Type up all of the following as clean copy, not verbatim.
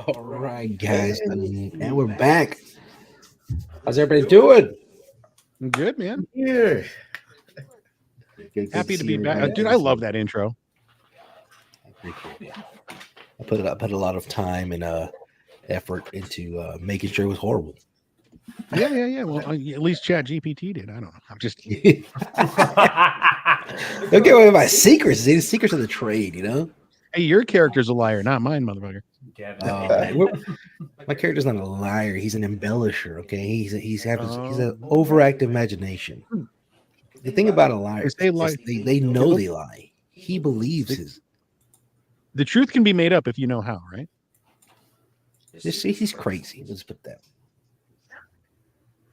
All right, guys, and we're back. How's everybody doing? Good, man. Here. Happy to be back, dude. I love that intro. I put a lot of time and effort into making sure it was horrible. Yeah. Well, at least Chat GPT did. I don't know. I'm just kidding. Don't get away with my secrets. The secrets of the trade, you know. Hey, your character's a liar, not mine, motherfucker. My character's not a liar. He's an embellisher. Okay, he's an overactive imagination. The thing about a liar is they know they lie. He believes his. The truth can be made up if you know how, right? He's crazy. Let's put that.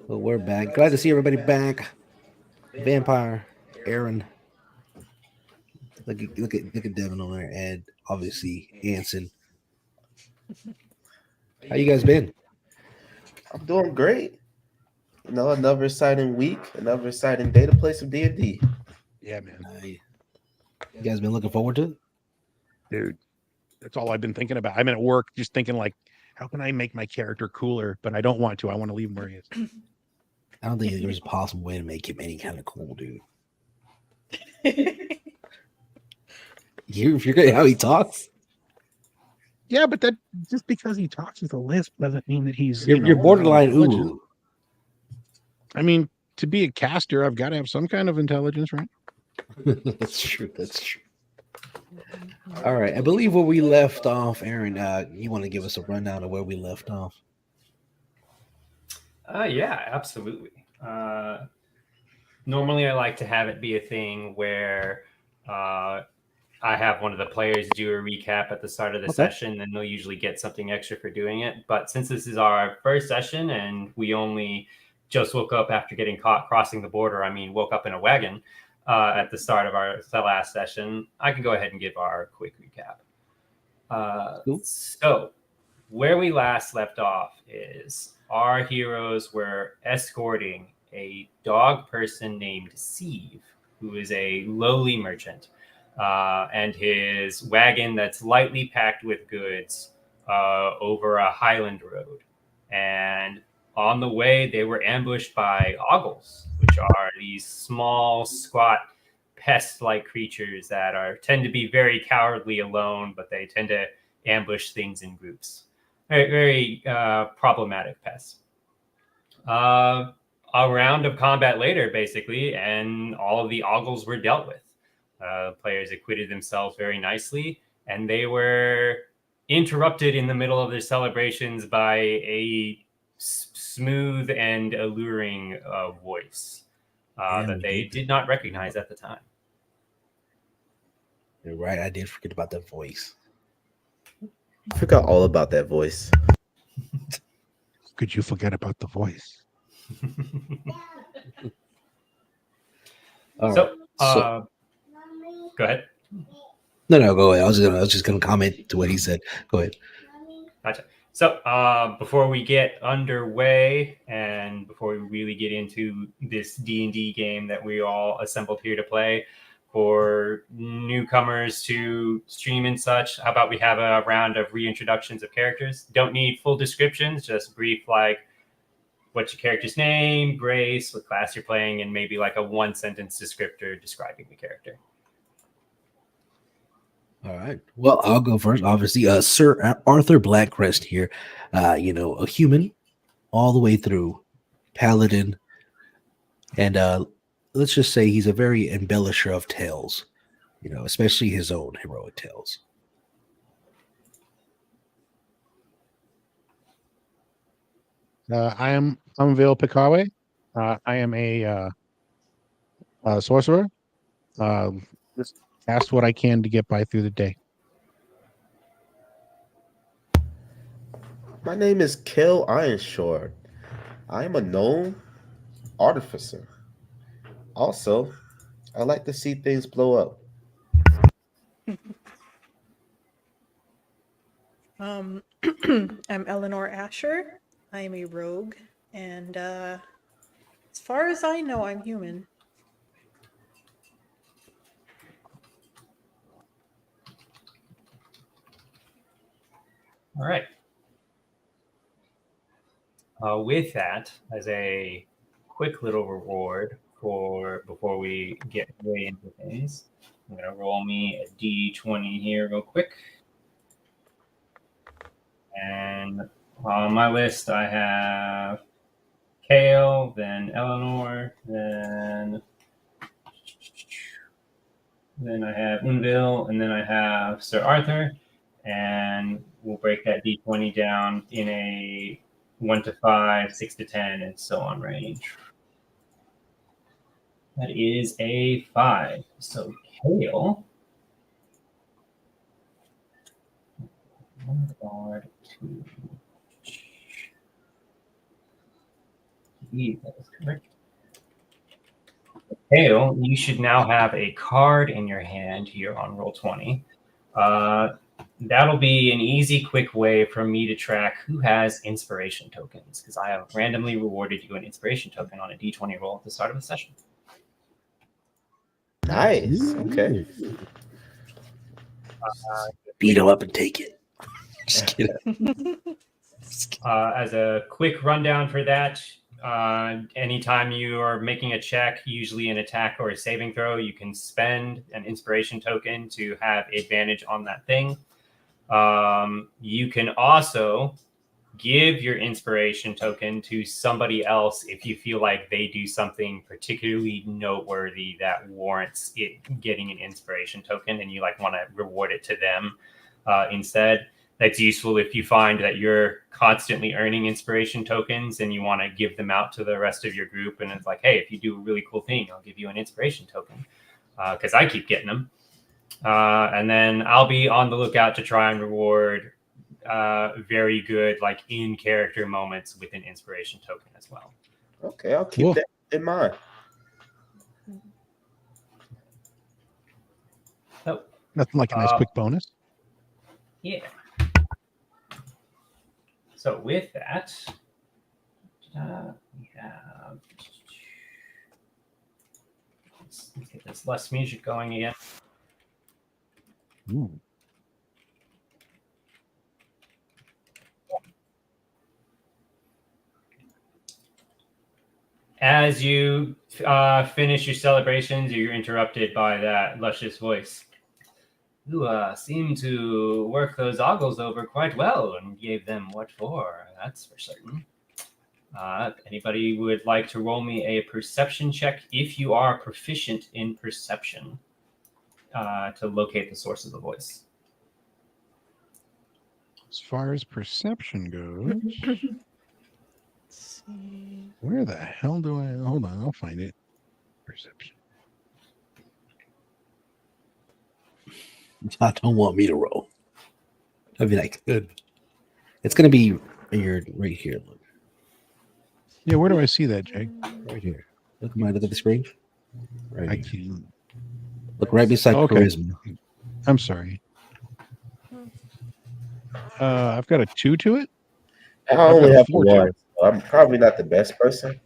Well, we're back. Glad to see everybody back. Vampire, Aaron. Look at Devin on there, and obviously Anson. How you guys been? I'm doing great. You know, another exciting week, another exciting day to play some D&D. Yeah, man. You guys been looking forward to it? Dude, that's all I've been thinking about. I've been at work just thinking like, how can I make my character cooler? But I don't want to. I want to leave him where he is. I don't think there's a possible way to make him any kind of cool, dude. You forget how he talks? Yeah, but that just because he talks with a lisp doesn't mean that he's you're borderline ooh. I mean, to be a caster, I've got to have some kind of intelligence, right? That's true. All right. I believe where we left off, Aaron, you want to give us a rundown of where we left off? Yeah, absolutely. Normally I like to have it be a thing where I have one of the players do a recap at the start of the session, and they'll usually get something extra for doing it. But since this is our first session and we only just woke up after getting caught crossing the border, woke up in a wagon at the start of our last session, I can go ahead and give our quick recap. Cool. So where we last left off is our heroes were escorting a dog person named Steve, who is a lowly merchant. And his wagon that's lightly packed with goods over a highland road. And on the way, they were ambushed by ogles, which are these small, squat, pest-like creatures that tend to be very cowardly alone, but they tend to ambush things in groups. Very, very problematic pests. A round of combat later, basically, and all of the ogles were dealt with. Players acquitted themselves very nicely, and they were interrupted in the middle of their celebrations by a smooth and alluring voice that they did not recognize at the time. You're right. I did forget about that voice. I forgot all about that voice. Could you forget about the voice? All So, right. go ahead. No, go ahead. I was just gonna comment to what he said. Go ahead. Gotcha. So, before we get underway and before we really get into this D&D game that we all assembled here to play, for newcomers to stream and such, how about we have a round of reintroductions of characters? Don't need full descriptions, just brief, like what's your character's name, race, what class you're playing, and maybe like a one-sentence descriptor describing the character. All right. Well, I'll go first. Obviously, Sir Arthur Blackcrest here. A human all the way through, paladin, and let's just say he's a very embellisher of tales. Especially his own heroic tales. I'm Vil Pikawe. I am a sorcerer. Just cast what I can to get by through the day. My name is Kel Ironshore. I am a gnome artificer. Also, I like to see things blow up. I'm Eleanor Asher. I am a rogue, and as far as I know, I'm human. All right. With that, as a quick little reward for before we get way into things, I'm gonna roll me a d20 here real quick. And on my list, I have Kale, then Eleanor, then I have Unville, and then I have Sir Arthur. And we'll break that d20 down in a 1 to 5, 6 to 10, and so on range. That is a 5. So Kale. One guard, 2. That is correct. Kale, you should now have a card in your hand here on Roll20. That'll be an easy, quick way for me to track who has inspiration tokens, because I have randomly rewarded you an inspiration token on a d20 roll at the start of the session. Nice. Okay. Beat him up and take it. Just kidding. As a quick rundown for that, anytime you are making a check, usually an attack or a saving throw, you can spend an inspiration token to have advantage on that thing. You can also give your inspiration token to somebody else if you feel like they do something particularly noteworthy that warrants it getting an inspiration token, and you want to reward it to them instead. That's useful if you find that you're constantly earning inspiration tokens and you want to give them out to the rest of your group. And it's like, hey, if you do a really cool thing, I'll give you an inspiration token, because I keep getting them. And then I'll be on the lookout to try and reward very good, in-character moments with an inspiration token as well. Okay, I'll keep that in mind. So, Nothing like a nice quick bonus. Yeah. So with that, we have... Let's get this less music going again. Ooh. As you finish your celebrations, you're interrupted by that luscious voice. You seem to work those ogles over quite well and gave them what for, that's for certain. Anybody would like to roll me a perception check if you are proficient in perception to locate the source of the voice? As far as perception goes, Let's see. where the hell do I... Hold on, I'll find it. Perception. I don't want me to roll. I mean, I could. It's gonna be right here. Look, Yeah, where do I see that, Jake? right here. Look at the screen. Right I here. can't. Look right beside Okay. charisma. I'm sorry. I've got a 2 to it. I I've only got a have 4 to one. it. So I'm probably not the best person.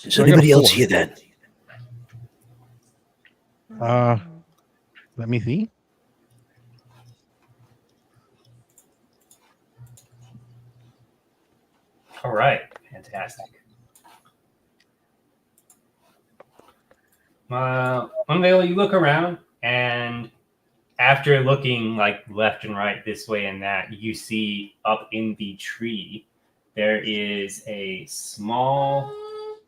Is So I got a anybody else 4. here then? Let me see. All right, fantastic. Unveil, you look around, and after looking like left and right, this way and that, you see up in the tree there is a small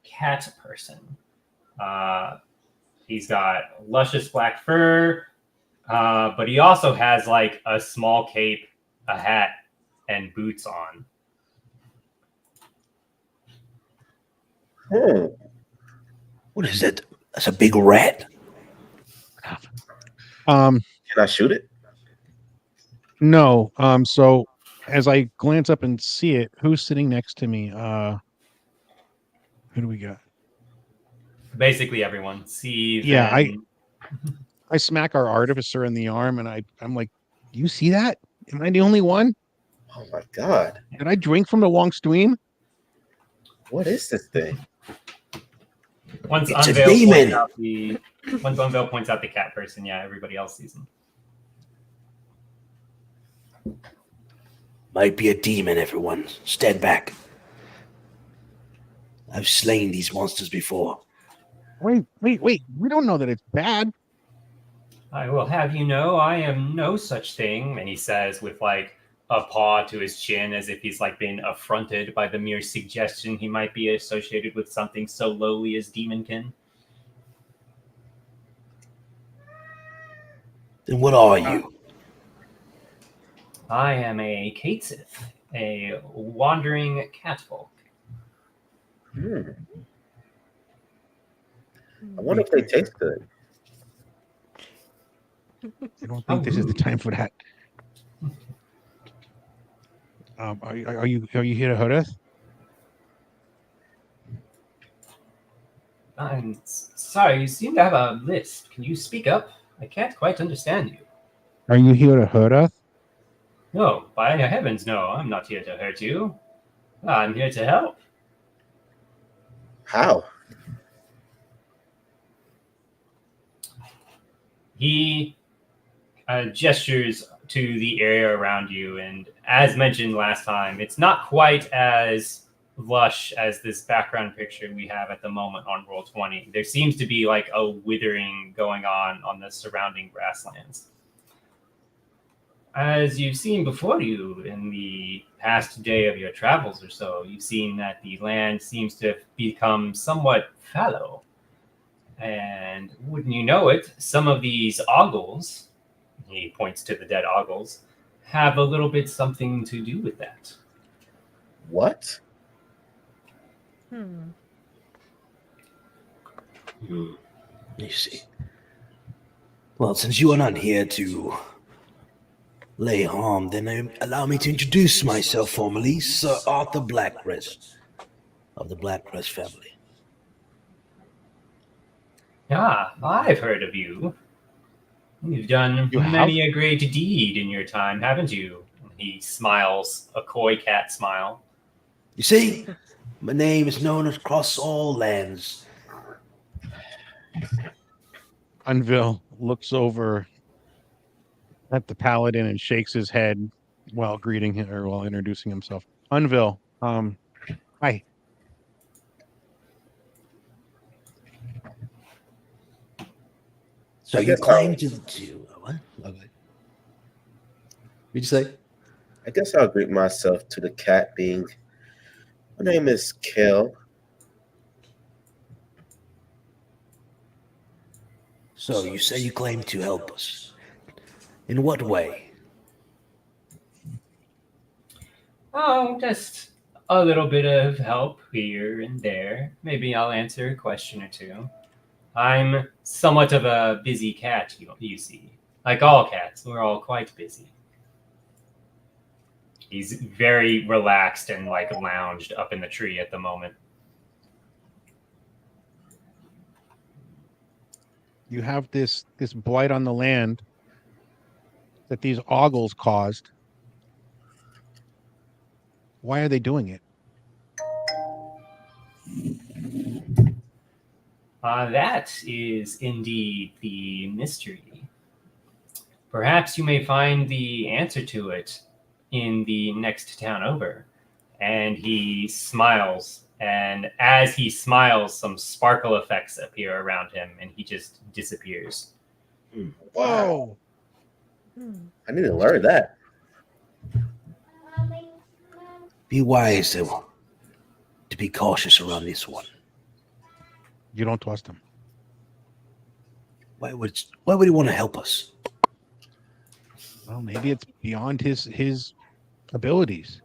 cat person. He's got luscious black fur, but he also has like a small cape, a hat, and boots on. What is that? That's a big rat. Um, Can I shoot it? no. So as I glance up and see it, who's sitting next to me? Who do we got? Basically everyone. Steve. Yeah, and... I smack our artificer in the arm, and I'm like, "Do you see that? Am I the only one? Oh my god! Did I drink from the wrong stream?" What is this thing? Once It's a Unveil demon. once Unveil points out the cat person, yeah, everybody else sees him. Might be a demon, everyone. Stand back. I've slain these monsters before. Wait. We don't know that it's bad. I will have you know, I am no such thing. And he says with like a paw to his chin as if he's like been affronted by the mere suggestion he might be associated with something so lowly as demonkin. Then what are you? I am a Katesith, a wandering catfolk. I wonder if they taste good. I don't think this is the time for that. Are you here to hurt us? I'm sorry, you seem to have a lisp. Can you speak up? I can't quite understand you. Are you here to hurt us? No, by heavens, no. I'm not here to hurt you. I'm here to help. How? He gestures to the area around you, and as mentioned last time, it's not quite as lush as this background picture we have at the moment on Roll20. There seems to be like a withering going on the surrounding grasslands. As you've seen before you in the past day of your travels or so, you've seen that the land seems to have become somewhat fallow. And wouldn't you know it, some of these ogles, he points to the dead ogles, have a little bit something to do with that. What? You see. Well, since you are not here to lay harm, then allow me to introduce myself formally, Sir Arthur Blackcrest of the Blackcrest family. Ah, I've heard of you. You've done You have? many a great deed in your time, haven't you? He smiles, a coy cat smile. You see, my name is known across all lands. Unville looks over at the paladin and shakes his head while greeting him or while introducing himself. Unville, hi. So you claim to what? Okay. What'd you say? I guess I'll greet myself to the cat being. My name is Kel. So you say you claim to help us. In what way? Oh, just a little bit of help here and there. Maybe I'll answer a question or two. I'm somewhat of a busy cat, you see. Like all cats, we're all quite busy. He's very relaxed and like lounged up in the tree at the moment. You have this blight on the land that these ogles caused. Why are they doing it? That is indeed the mystery. Perhaps you may find the answer to it in the next town over. And he smiles, and as he smiles, some sparkle effects appear around him, and he just disappears. Wow. Hmm. I need to learn that. Be wise to be cautious around this one. You don't trust them. Why would he want to help us? Well, maybe it's beyond his abilities.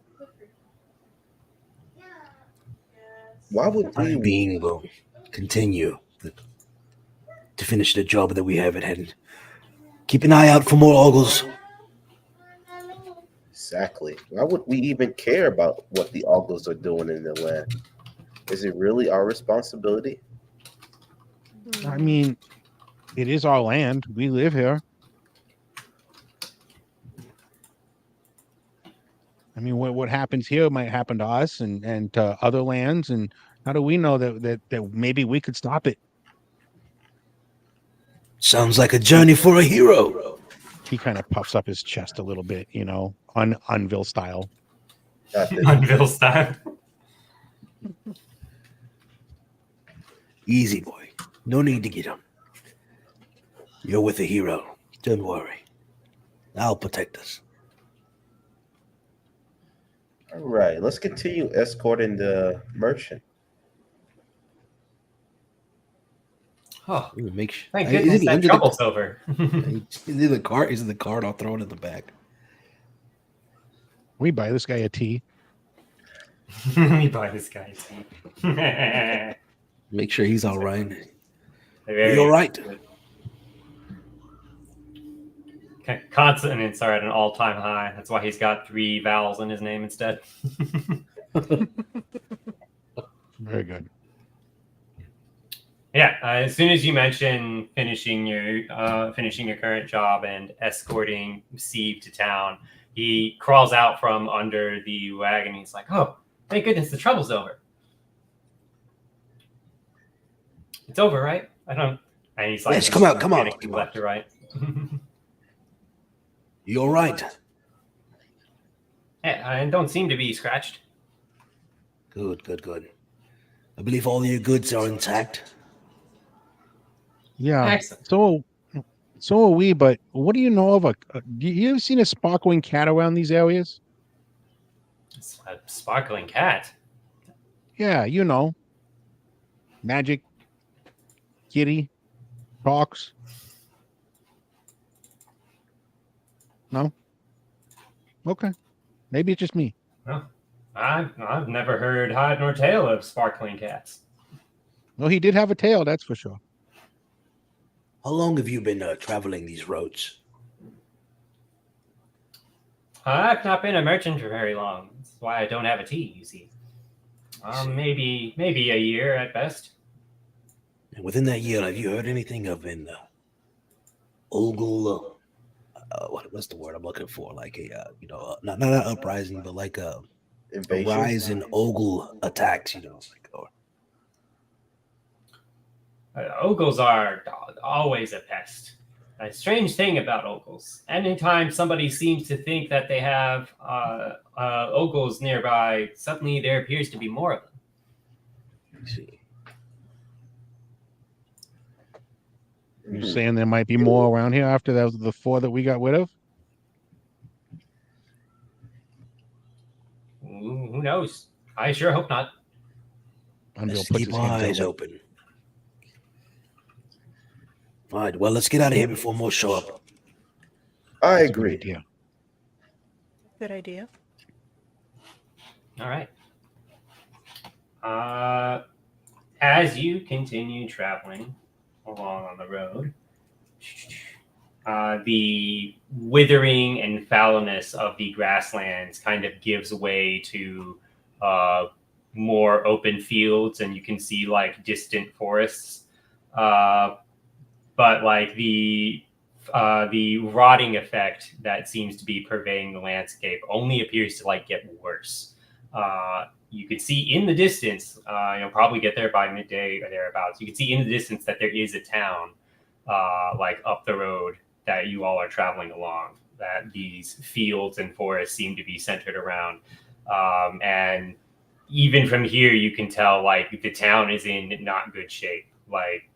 Why would Time we? being, we'll continue to finish the job that we have at hand. Keep an eye out for more ogles. Exactly. Why would we even care about what the ogles are doing in the land? Is it really our responsibility? I mean, it is our land. We live here. I mean, what happens here might happen to us and to other lands. And how do we know that maybe we could stop it? Sounds like a journey for a hero. He kind of puffs up his chest a little bit, Unville style. Not that- Unville style. Easy, boy. No need to get him. You're with a hero. Don't worry. I'll protect us. All right, let's continue escorting the merchant. Oh, Make sure. thank Is goodness it that under trouble's over. Is it the cart? Is it the cart? I'll throw it in the back. We buy this guy a tea. Let me buy this guy a tea. Make sure he's all right. Very You all right? good. Consonants are at an all-time high. That's why he's got 3 vowels in his name instead. Very good. Yeah, as soon as you mention finishing your current job and escorting Steve to town, he crawls out from under the wagon. He's like, "Oh, thank goodness, the trouble's over. It's over, right? I don't." And he's like, Yes, come out, come out, panicking come left to right. You all right? Yeah, I don't seem to be scratched. Good, good, good. I believe all your goods are intact. Yeah. Excellent. So are we. But what do you know of you ever seen a sparkling cat around these areas? It's a sparkling cat. Yeah, magic, kitty, talks. No. Okay. Maybe it's just me. No, I've never heard hide nor tail of sparkling cats. Well, he did have a tail, that's for sure. How long have you been traveling these roads? I've not been a merchant for very long. That's why I don't have a tea, you see. Maybe a year at best. And within that year, have you heard anything of an ogle? What's the word I'm looking for? Like a not an uprising, but like a Invasion. rise in ogle attacks. Ogles are always a pest. A strange thing about ogles. Anytime somebody seems to think that they have ogles nearby, suddenly there appears to be more of them. Let's see. You're saying there might be more around here after the 4 that we got rid of? Who knows? I sure hope not. Unville Let's puts keep his our hands eyes out. open. All right, well, let's get out of here before more show up. I That's a good agree. idea. Good idea. All right. As you continue traveling along on the road, the withering and foulness of the grasslands kind of gives way to more open fields, and you can see like distant forests. But like the rotting effect that seems to be pervading the landscape only appears to like get worse. You could see in the distance, you'll probably get there by midday or thereabouts. You can see in the distance that there is a town, like up the road that you all are traveling along. That these fields and forests seem to be centered around, and even from here, you can tell like the town is in not good shape. Like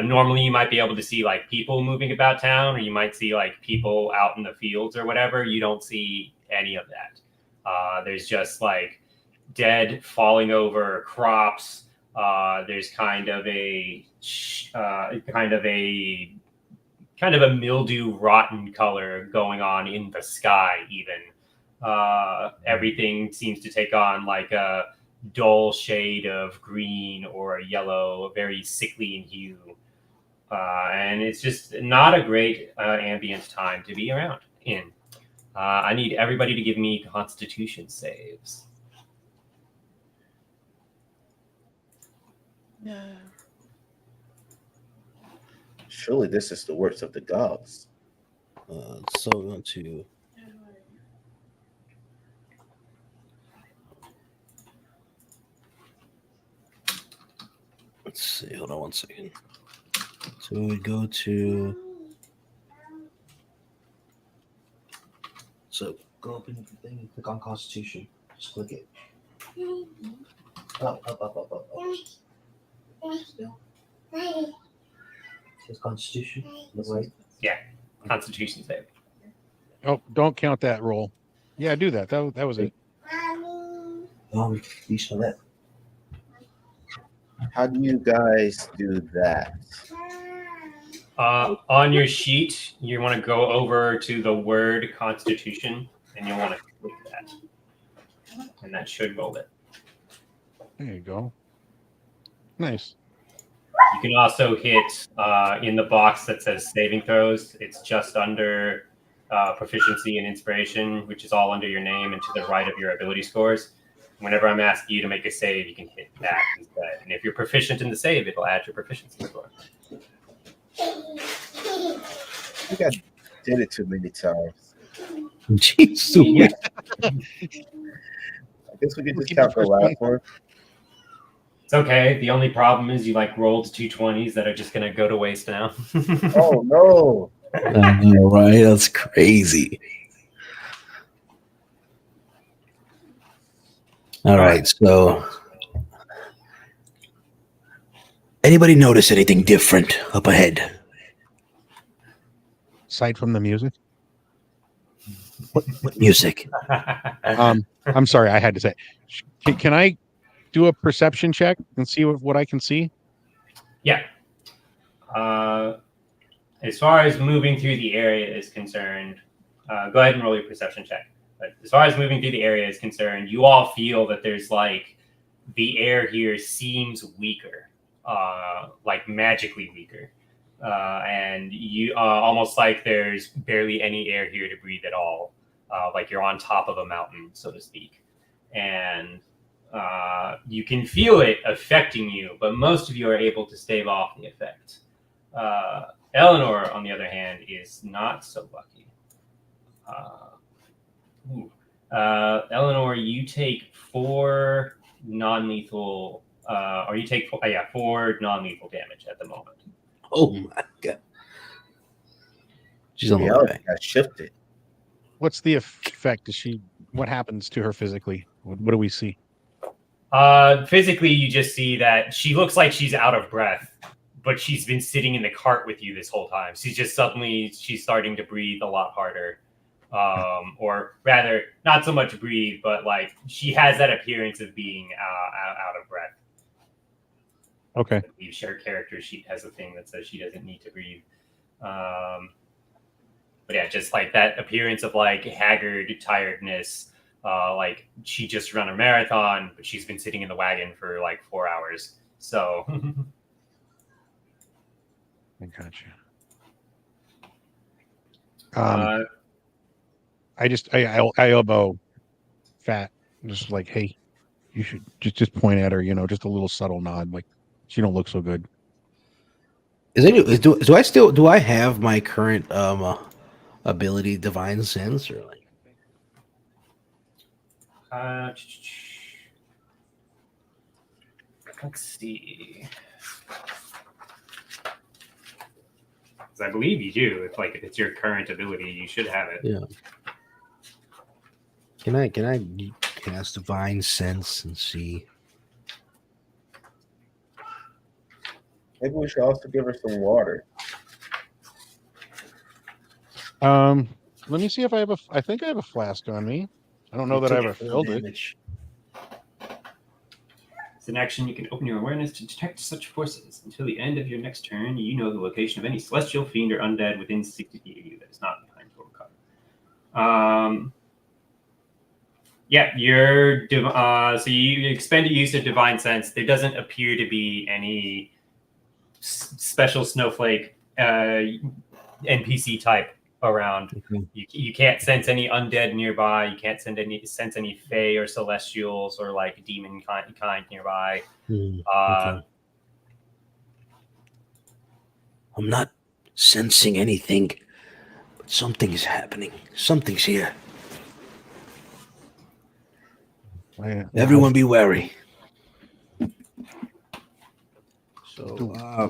normally, you might be able to see like people moving about town, or you might see like people out in the fields or whatever. You don't see any of that. There's just like dead, falling over crops. There's kind of a mildew, rotten color going on in the sky. Even everything seems to take on like a dull shade of green or yellow, very sickly in hue. And it's just not a great ambient time to be around in. I need everybody to give me Constitution saves. Surely this is the worst of the gods. So we're going to. Let's see. Hold on 1 second. So we go to. So go open the thing and click on Constitution. Just click it. Up. Still. It says Constitution. Look right. Yeah, Constitution save. Oh, don't count that roll. Yeah, do that. That was it. You saw that. How do you guys do that? On your sheet, you want to go over to the word Constitution, and you'll want to click that. And that should roll it. There you go. Nice. You can also hit in the box that says saving throws. It's just under proficiency and inspiration, which is all under your name and to the right of your ability scores. Whenever I'm asking you to make a save, you can hit that instead. And if you're proficient in the save, it'll add your proficiency score. I think I did it too many times. Jeez. Yeah. I guess we could just count the last one. It's okay. The only problem is you like rolled 2 20s that are just going to go to waste now. Oh, no. I know, right? That's crazy. All right, so anybody notice anything different up ahead? Aside from the music. What music? I'm sorry, I had to say. Can I do a perception check and see what I can see? Yeah. As far as moving through the area is concerned, go ahead and roll your perception check. But as far as moving through the area is concerned, you all feel that there's like the air here seems weaker, like magically weaker. And you almost like there's barely any air here to breathe at all. Like you're on top of a mountain, so to speak. And you can feel it affecting you, but most of you are able to stave off the effect. Eleanor, on the other hand, is not so lucky. Eleanor, you take 4 non-lethal, or you take 4 non-lethal damage at the moment. Oh my god. She's on the way back. I shifted. What's the effect? What happens to her physically? What do we see? Physically, you just see that she looks like she's out of breath, but she's been sitting in the cart with you this whole time. She's starting to breathe a lot harder. Or rather, not so much breathe, but like she has that appearance of being out of breath. Okay. I believe her character sheet has a thing that says she doesn't need to breathe. But yeah, just like that appearance of like haggard tiredness. Like she just ran a marathon, but she's been sitting in the wagon for like 4 hours. So I gotcha. I elbow Fat, just like, hey, you should just point at her, just a little subtle nod, like she don't look so good. Do I have my current ability divine sense or like let's see. 'Cause I believe you do. If it's your current ability, you should have it. yeah. Can I cast divine sense and see? Maybe we should also give her some water. Let me see if I think I have a flask on me. I don't know that I ever filled it. As an action, you can open your awareness to detect such forces. Until the end of your next turn, you know the location of any celestial, fiend, or undead within 60 feet of you that is not behind total cover. Yeah, so you expend a use of divine sense. There doesn't appear to be any special snowflake NPC type around. Okay. You can't sense any undead nearby. You can't sense any fae or celestials or like demon kind nearby. Okay. I'm not sensing anything, but something is happening. Something's here. Everyone be wary. So,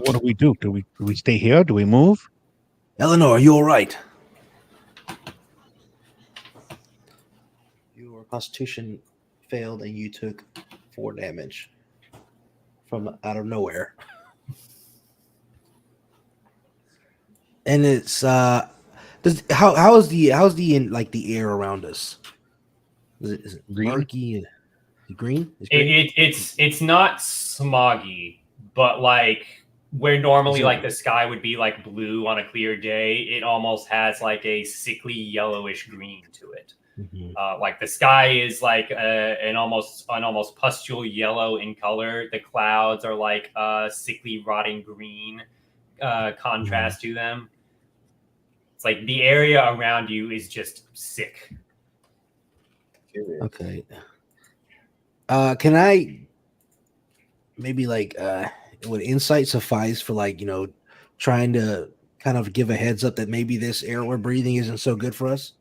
what do we do? Do we stay here? Do we move? Eleanor, are you all right? Your constitution failed and you took 4 damage from out of nowhere. And it's how's the like the air around us? Is it Green? murky? Is it green? Green? It's not smoggy, but like where normally like the sky would be like blue on a clear day, it almost has like a sickly yellowish green to it. Mm-hmm. Like the sky is like an almost pustule yellow in color. The clouds are like sickly rotting green contrast to them. It's like the area around you is just sick. Okay. Can I maybe like would insight suffice for like trying to kind of give a heads up that maybe this air we're breathing isn't so good for us?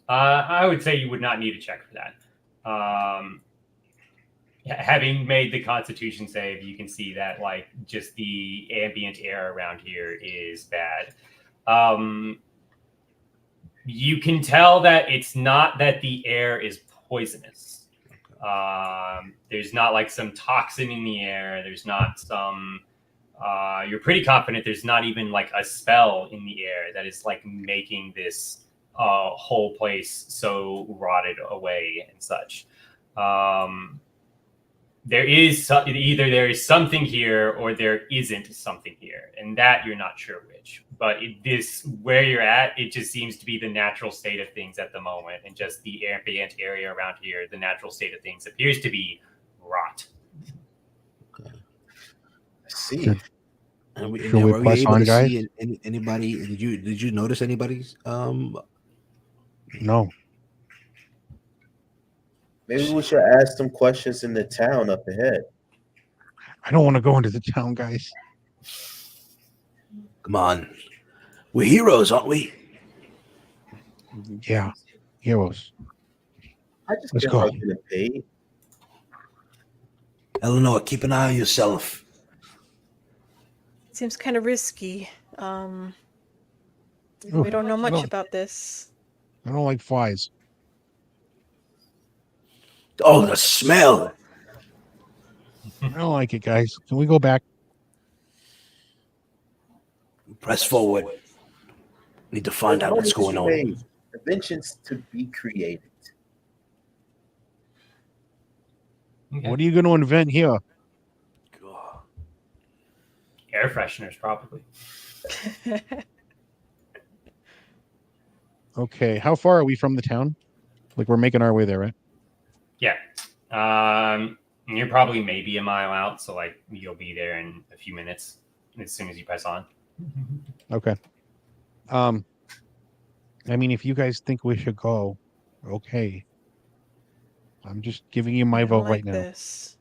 I would say you would not need a check for that. Having made the Constitution save, you can see that like just the ambient air around here is bad. You can tell that it's not that the air is poisonous. There's not like some toxin in the air. There's not some. You're pretty confident there's not even like a spell in the air that is like making this whole place so rotted away and such. There is either there is something here or there isn't something here, and that you're not sure which. But where you're at, it just seems to be the natural state of things at the moment, and just the ambient area around here, the natural state of things appears to be rot. Okay. I see. And we press on, guys? See anybody? Did you notice anybody's? No. Maybe we should ask some questions in the town up ahead. I don't want to go into the town, guys. Come on. We're heroes, aren't we? Yeah. Heroes. I just Let's get go. how getting paid. Eleanor, keep an eye on yourself. Seems kind of risky. Ooh, We don't know much no. about this. I don't like flies. Oh, the smell. I don't like it, guys. Can we go back? Press forward. Need to find out what's going on. Inventions to be created. Okay. What are you going to invent here? Air fresheners, probably. Okay. How far are we from the town? Like we're making our way there, right? Yeah. You're probably maybe a mile out, so like you'll be there in a few minutes as soon as you press on. Okay. I mean, if you guys think we should go, okay. I'm just giving you my I don't vote like right now. this.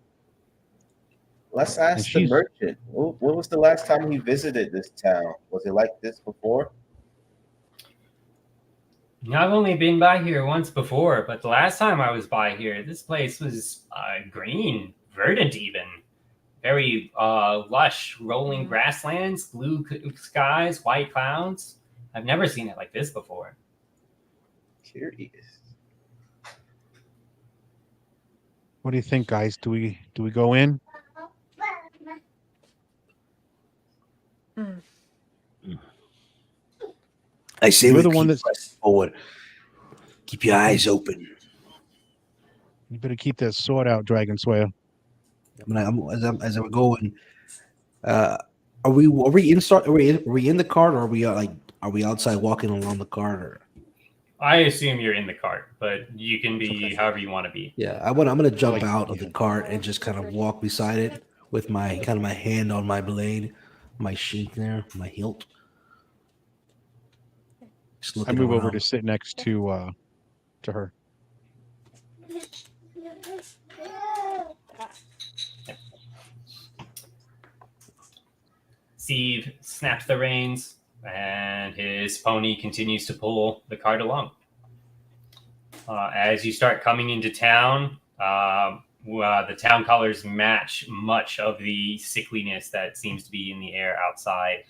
Let's And ask the she's merchant. When was the last time he visited this town? Was it like this before? I've only been by here once before, but the last time I was by here, this place was green, verdant even. Very lush, rolling grasslands, blue skies, white clouds. I've never seen it like this before. Curious. what do you think, guys? Do we go in? Hmm. I say You're we the one keep that's pressing forward. Keep your eyes open. you better keep that sword out, Dragon Slayer. As I'm going, are we in the cart, or are we outside walking along the cart? Or I assume you're in the cart, but you can be Okay. however you want to be. yeah, I'm gonna jump Like, out of yeah. the cart and just kind of walk beside it with my hand on my blade, my sheath there, my hilt. Just I looking move over around. to sit next to her. Steve snaps the reins, and his pony continues to pull the cart along. As you start coming into town, the town colors match much of the sickliness that seems to be in the air outside.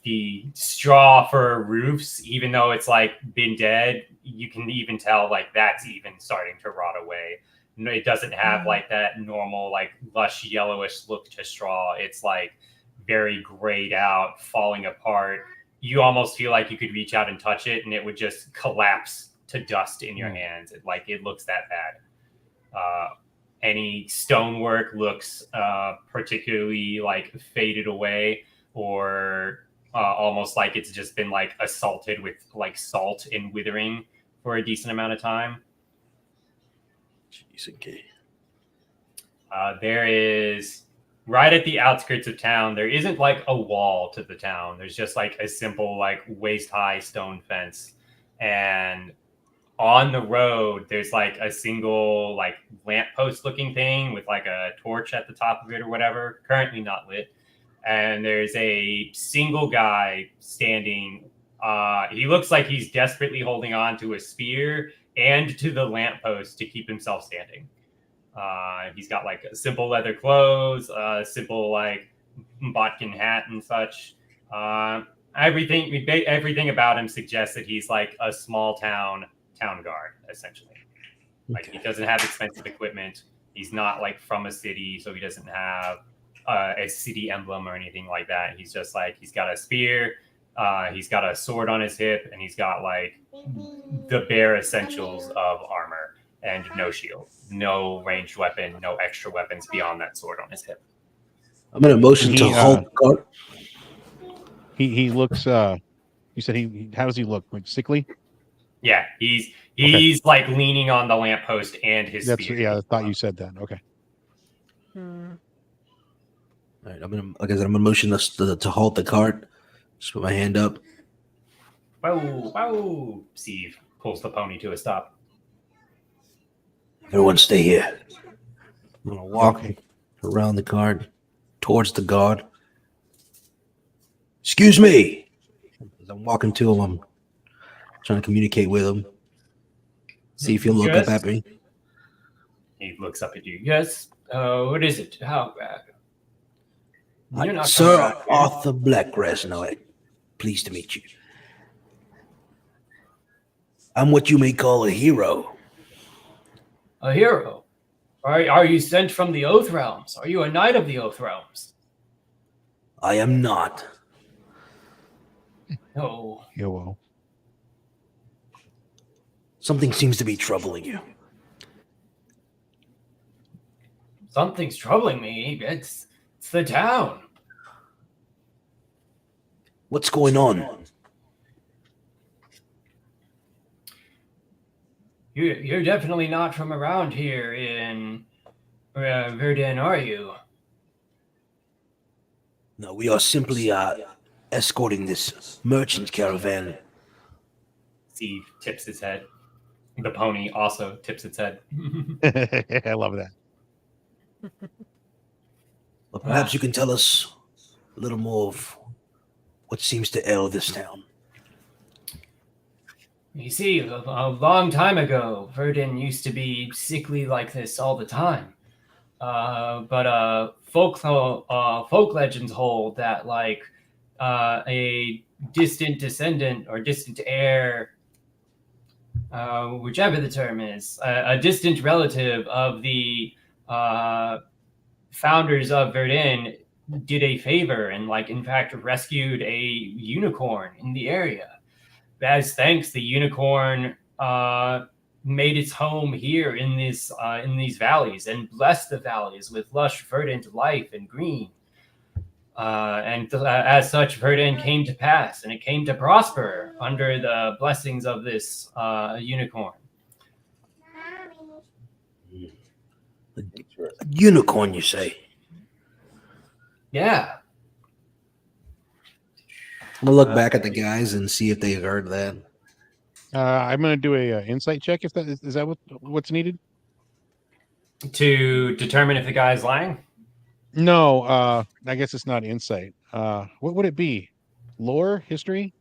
The straw for roofs, even though it's like been dead, you can even tell like that's even starting to rot away. It doesn't have like that normal like lush yellowish look to straw. It's like very grayed out, falling apart. You almost feel like you could reach out and touch it and it would just collapse to dust in your hands. It looks that bad. Any stonework looks particularly like faded away, or almost like it's just been like assaulted with like salt and withering for a decent amount of time. Jeez, okay. There is right at the outskirts of town. There isn't like a wall to the town. There's just like a simple like waist high stone fence, and on the road there's like a single like lamppost looking thing with like a torch at the top of it or whatever, currently not lit. And there's a single guy standing. He looks like he's desperately holding on to a spear and to the lamppost to keep himself standing. He's got like simple leather clothes, simple like botkin hat and such. Everything about him suggests that he's like a small town guard, essentially. Like he doesn't have expensive equipment. He's not like from a city, so he doesn't have a city emblem or anything like that. He's just like he's got a spear, he's got a sword on his hip, and he's got like the bare essentials of armor and no shield, no ranged weapon, no extra weapons beyond that sword on his hip. I'm in a motion to halt the cart. He looks you said he how does he look? Like sickly? Yeah, he's like leaning on the lamppost and his spear. Yeah, I thought you said that. Okay. All right, I'm gonna motion to halt the cart. Just put my hand up. Wow! Steve pulls the pony to a stop. Everyone, stay here. I'm gonna walk around the cart towards the guard. Excuse me. As I'm walking to him, I'm trying to communicate with him. See if he'll look up at me. He looks up at you. Yes. What is it? How? Sir Arthur Blackcrest. No, pleased to meet you. I'm what you may call a hero. A hero? Are you sent from the Oath Realms? Are you a knight of the Oath Realms? I am not. No. Yo. Something seems to be troubling you. Something's troubling me. It's the town. What's going on? You're definitely not from around here in Verdun, are you? No, we are simply escorting this merchant caravan. Steve tips his head. The pony also tips its head. I love that. Well, perhaps you can tell us a little more of what seems to ail this town. You see, a long time ago, Verdun used to be sickly like this all the time. But folk legends hold that like a distant descendant or distant heir, whichever the term is, a distant relative of the founders of Verdun did a favor and like in fact rescued a unicorn in the area. As thanks, the unicorn made its home here in these valleys and blessed the valleys with lush, verdant life and green. As such, Verdun came to pass, and it came to prosper under the blessings of this unicorn. A unicorn, you say? Yeah. I'm gonna look back at the guys and see if they heard that. I'm going to do a insight check. If that is that what's needed? To determine if the guy's lying? No, I guess it's not insight. What would it be? Lore, history?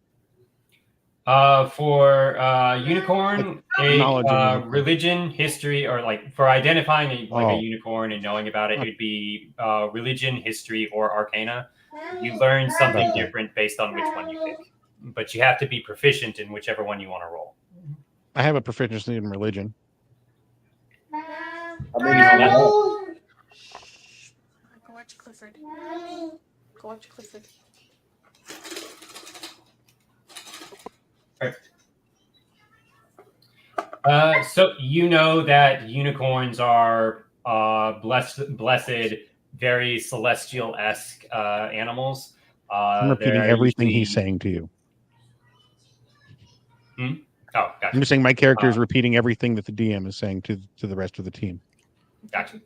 For unicorn, Knowledge of unicorn. religion, history, or like for identifying a Oh. unicorn and knowing about it, it'd be religion, history, or arcana. You learn something Okay. different based on which one you pick, but you have to be proficient in whichever one you want to roll. I have a proficiency in religion. How many do you have? Go watch Clifford. Go watch Clifford. So you know that unicorns are blessed, very celestial-esque animals. I'm repeating they're everything usually- he's saying to you. Oh, gotcha. I'm just saying my character is repeating everything that the DM is saying to the rest of the team. Gotcha.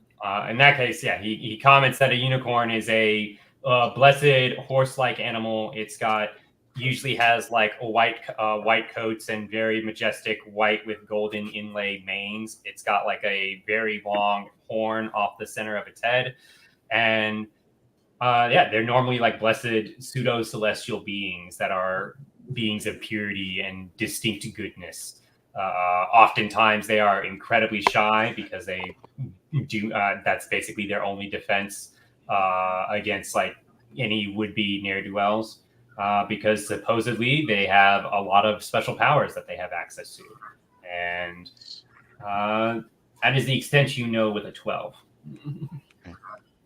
In that case, yeah, he comments that a unicorn is a blessed horse-like animal. It's got usually has like a white coats and very majestic white with golden inlay manes. It's got like a very long horn off the center of its head, and yeah, they're normally like blessed pseudo celestial beings that are beings of purity and distinct goodness. Oftentimes, they are incredibly shy because they do. That's basically their only defense against like any would-be ne'er-do-wells. Because supposedly they have a lot of special powers that they have access to. And that is the extent you know with a 12.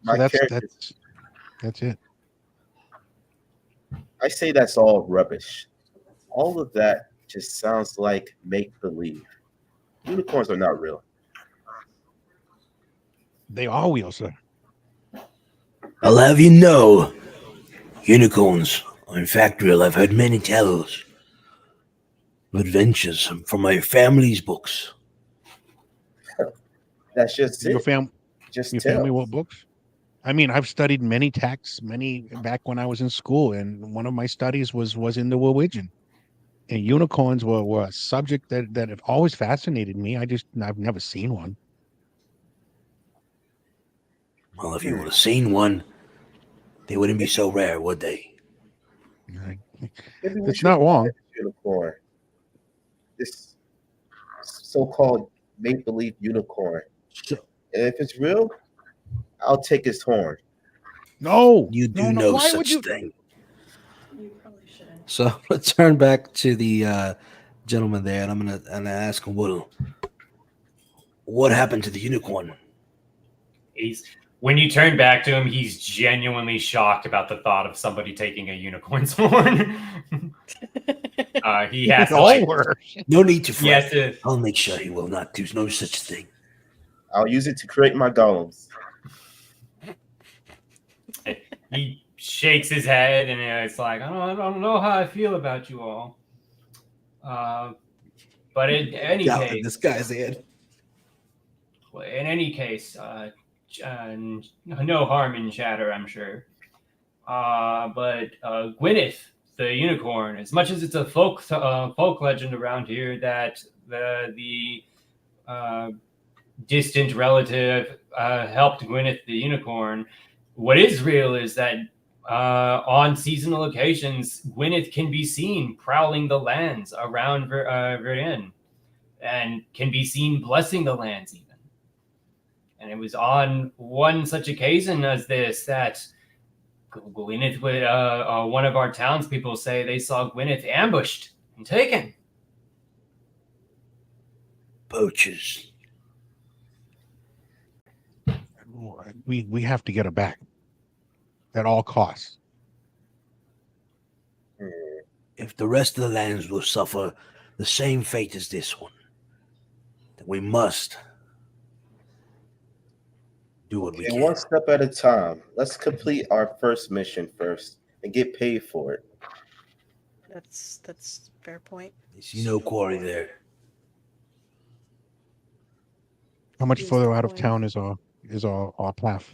My So character, that's it. I say that's all rubbish. All of that just sounds like make-believe. Unicorns are not real. They are wheels, sir. I'll have you know, unicorns are in fact real. I've heard many tales of adventures from my family's books. That's just Your it. Just family tell. what books? I mean, I've studied many texts, many back when I was in school, and one of my studies was in the religion. And unicorns were a subject that have always fascinated me. I've never seen one. Well, if you would have seen one, they wouldn't be so rare, would they? Maybe we It's should not find wrong. this unicorn. This so-called make-believe unicorn. So, And if it's real, I'll take his horn. No, you do no, know why would such you? thing. You probably shouldn't. So let's turn back to the gentleman there, and I'm gonna ask him, well, what happened to the unicorn? When you turn back to him, he's genuinely shocked about the thought of somebody taking a unicorn's horn. He has to All like, were. No need to he has fret. to I'll make sure he will not do no such thing. I'll use it to create my golems. he shakes his head and it's like, I don't know how I feel about you all. But in any Doubt in case, this guy's head. no harm in chatter, I'm sure. but Gwyneth, the unicorn, as much as it's a folk legend around here that the distant relative helped Gwyneth the unicorn, what is real is that on seasonal occasions, Gwyneth can be seen prowling the lands around Verdun, and can be seen blessing the lands even. And it was on one such occasion as this that Gwyneth, one of our townspeople say they saw Gwyneth ambushed and taken. Poachers. We have to get her back at all costs. If the rest of the lands will suffer the same fate as this one, then we must do what we And can. one step at a time. Let's complete our first mission first and get paid for it. That's a fair point. You see no quarry there. How much Use further the out of coin. town is our path?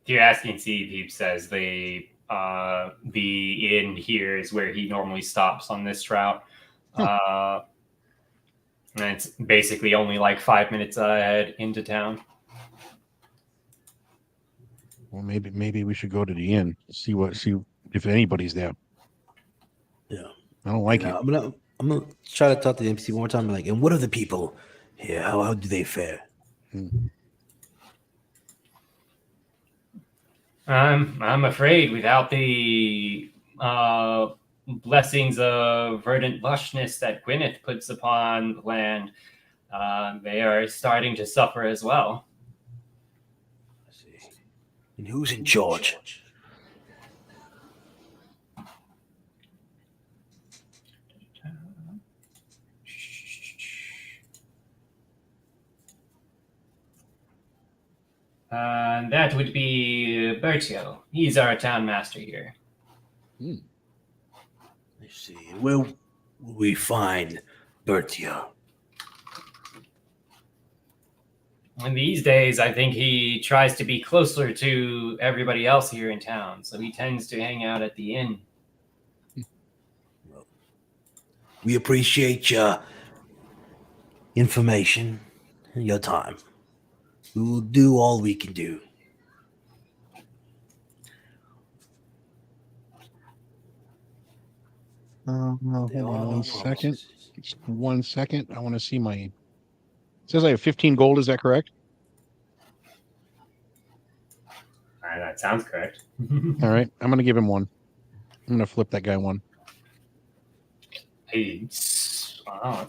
You're asking Steve. He says the inn here is where he normally stops on this route. And it's basically only like 5 minutes ahead into town. Well, maybe we should go to the inn, see if anybody's there. Yeah. I don't like And, it. I'm gonna try to talk to the NPC one more time. Like, and what are the people here? How do they fare? I'm afraid without the blessings of verdant lushness that Gwyneth puts upon the land, they are starting to suffer as well. I see. And who's in charge? That would be Bertio. He's our town master here. I see. Where will we find Bertio? And these days, I think he tries to be closer to everybody else here in town, so he tends to hang out at the inn. We appreciate your information and your time. We will do all we can do. Hold on There are no one second. promises. Just 1 second. I want to see my. It says I have 15 gold. Is that correct? That sounds correct. All right. I'm going to give him one. I'm going to flip that guy one. Let's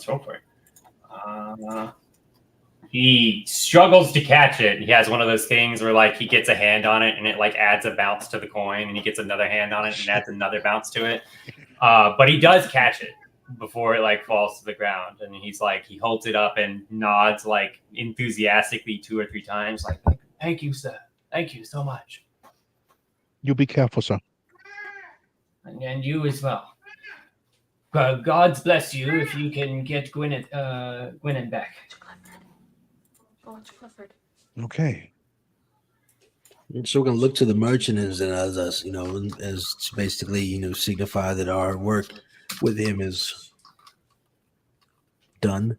roll for it. He struggles to catch it. He has one of those things where like he gets a hand on it and it like adds a bounce to the coin, and he gets another hand on it and adds another bounce to it. But he does catch it before it like falls to the ground, and he's like he holds it up and nods like enthusiastically 2 or 3 times, like "Thank you, sir. Thank you so much." You be careful, sir. And you as well. God's bless you if you can get Gwyneth back. Okay. So we're gonna look to the merchant as us, as to basically, signify that our work with him is done.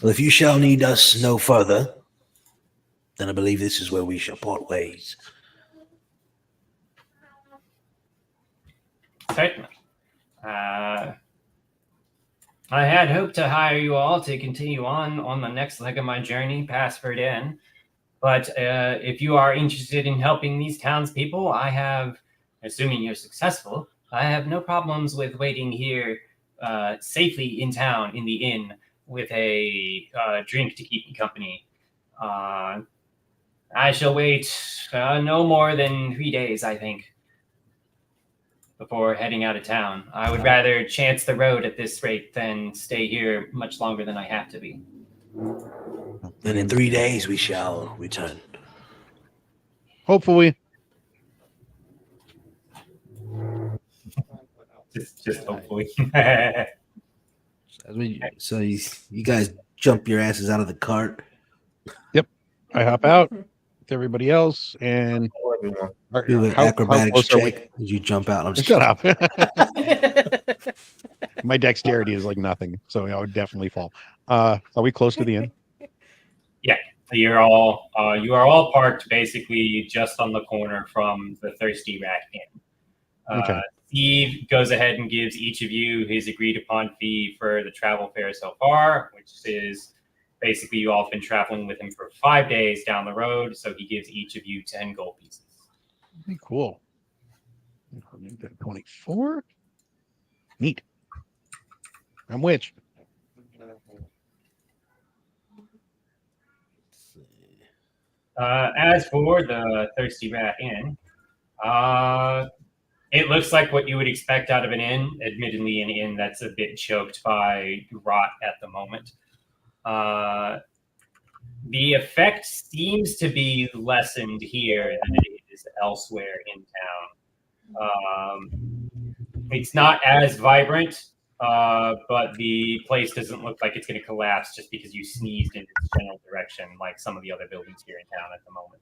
Well, if you shall need us no further, then I believe this is where we shall part ways. Certainly. I had hoped to hire you all to continue on the next leg of my journey past Verdun, but if you are interested in helping these townspeople, I have, assuming you're successful, I have no problems with waiting here safely in town in the inn with a drink to keep me company. I shall wait no more than 3 days, I think, before heading out of town. I would rather chance the road at this rate than stay here much longer than I have to be. And in 3 days we shall return. Hopefully. Just hopefully. So you guys jump your asses out of the cart. I hop out. to everybody else. And Hello, everyone. Do an how acrobatics close are we? check. Did you jump out? I'm just Shut up. Yeah. My dexterity is like nothing, so I would definitely fall. Are we close to the end? You are all parked basically just on the corner from the Thirsty Rat Inn. Okay. Steve goes ahead and gives each of you his agreed upon fee for the travel fare so far, which is basically you all have been traveling with him for 5 days down the road, so he gives each of you 10 gold pieces. Okay, cool. 24. Neat. I'm which? As for the Thirsty Rat Inn, it looks like what you would expect out of an inn, admittedly an inn that's a bit choked by rot at the moment. The effect seems to be lessened here than it is elsewhere in town. It's not as vibrant, but the place doesn't look like it's going to collapse just because you sneezed in its general direction, like some of the other buildings here in town at the moment.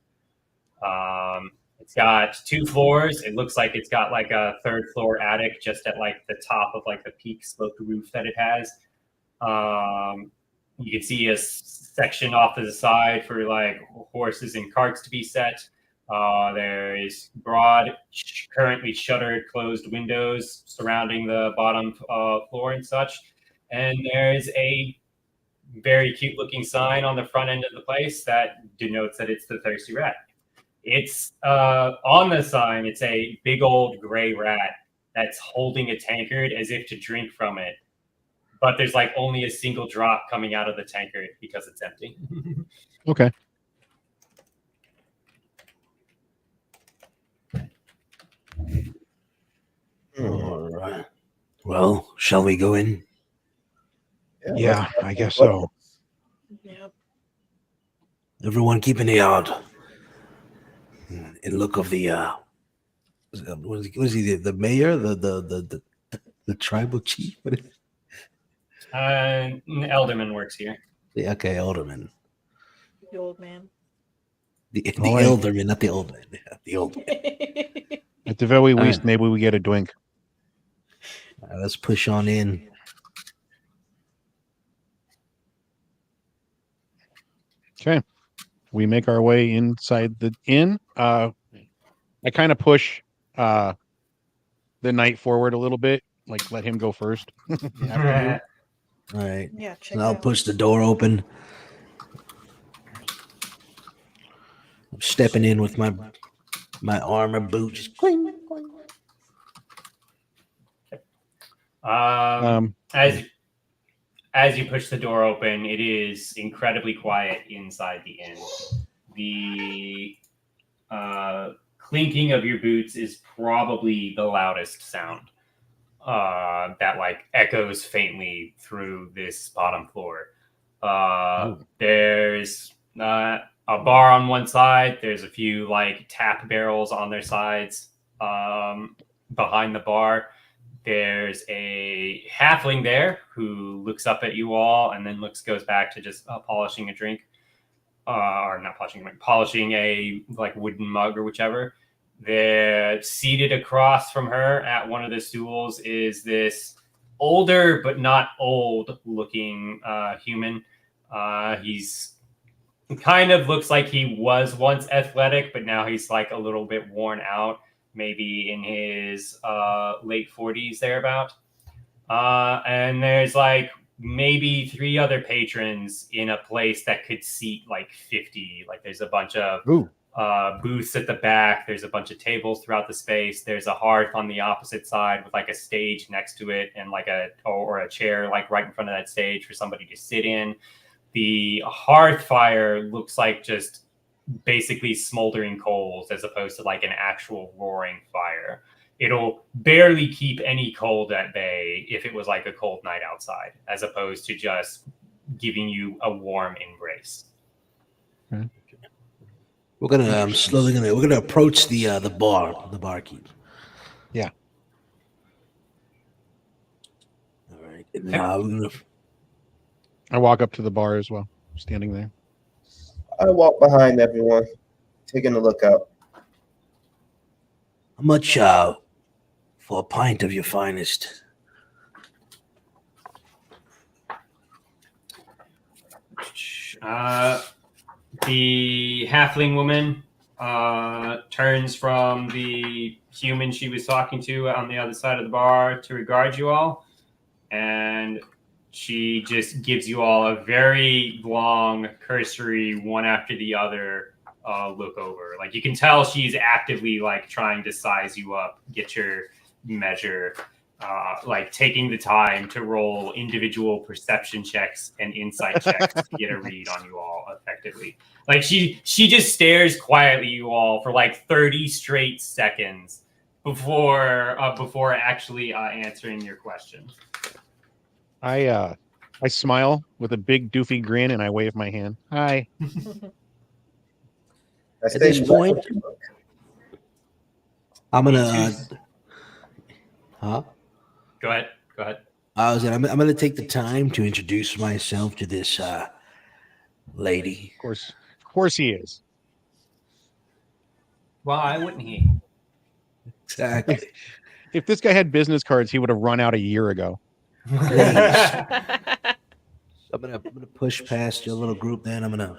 It's got 2 floors. It looks like it's got like a 3rd floor attic just at like the top of like the peak sloped roof that it has. You can see a section off to the side for like horses and carts to be set. There is broad, currently shuttered, closed windows surrounding the bottom floor and such. And there's a very cute-looking sign on the front end of the place that denotes that it's the Thirsty Rat. It's on the sign. It's a big old gray rat that's holding a tankard as if to drink from it. But there's like only a single drop coming out of the tankard because it's empty. Okay. All right. Well, shall we go in? Yeah, I guess so. Yep. Everyone keep an eye out. And look of the what is he, the mayor, the tribal chief? What is Elderman works here. okay, alderman. The old man. The All right. elderman, not the old man. Yeah, the old man. At the very All least, right. maybe we get a drink. Let's push on in. Okay. We make our way inside the inn. I kind of push the knight forward a little bit, like let him go first. After All right. Yeah, check And I'll out. push the door open. I'm stepping in with my armor boot. Just cling, cling. As you push the door open, it is incredibly quiet inside the inn. The clinking of your boots is probably the loudest sound that like echoes faintly through this bottom floor. There's a bar on one side. There's a few like tap barrels on their sides behind the bar. There's a halfling there who looks up at you all and then goes back to just polishing a drink. Or not polishing, polishing a like wooden mug or whichever. They're seated across from her at one of the stools is this older but not old looking human. He's kind of looks like he was once athletic, but now he's like a little bit worn out, maybe in his late 40s thereabout. And there's like maybe 3 other patrons in a place that could seat like 50. Like there's a bunch of booths at the back. There's a bunch of tables throughout the space. There's a hearth on the opposite side with like a stage next to it and like a chair like right in front of that stage for somebody to sit in. The hearth fire looks like just basically smoldering coals as opposed to like an actual roaring fire. It'll barely keep any cold at bay if it was like a cold night outside, as opposed to just giving you a warm embrace. Okay. We're gonna slowly approach the barkeep. Yeah. All right. And now we're gonna. I walk up to the bar as well, standing there. I walk behind everyone, taking a look out. How much for a pint of your finest? The halfling woman turns from the human she was talking to on the other side of the bar to regard you all, and she just gives you all a very long, cursory, one after the other look over. Like, you can tell she's actively like trying to size you up, get your measure, like taking the time to roll individual perception checks and insight checks to get a read on you all effectively. Like, she just stares quietly at you all for like 30 straight seconds before actually answering your question. I smile with a big doofy grin and I wave my hand. Hi. At this point, I'm gonna. Huh? Go ahead. I'm gonna take the time to introduce myself to this lady. Of course he is. Why wouldn't he? Exactly. If this guy had business cards, he would have run out a year ago. I'm gonna push past your little group. Then I'm gonna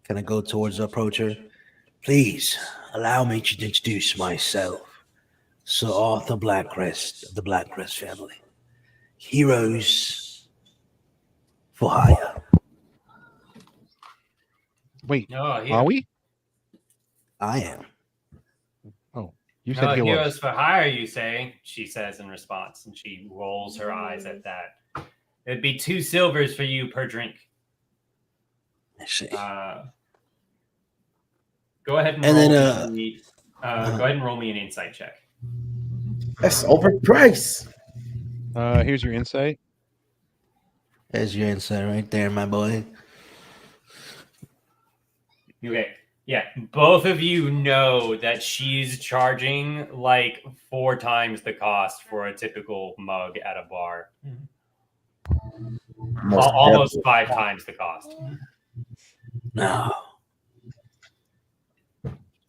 kind of go towards approach her. Please allow me to introduce myself, Sir Arthur Blackcrest of the Blackcrest family. Heroes for hire. Wait, No, are we? I am. Oh, you no, said he heroes was. for hire, you say, she says in response, and she rolls her eyes at that. It'd be 2 silvers for you per drink. I see. Go ahead and And roll then, me, go ahead and roll me an insight check. That's overpriced. Here's your insight. There's your insight right there, my boy. Okay. Yeah, both of you know that she's charging like 4 times the cost for a typical mug at a bar. Almost 5 times the cost. No.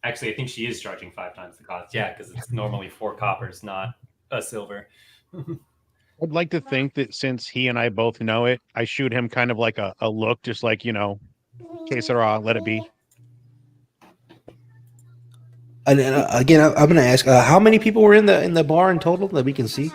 Actually, I think she is charging 5 times the cost. Yeah, because it's normally 4 coppers, not a silver. I'd like to think that since he and I both know it, I shoot him kind of like a look, just like, que sera, let it be. And again, I'm going to ask, how many people were in the bar in total that we can see?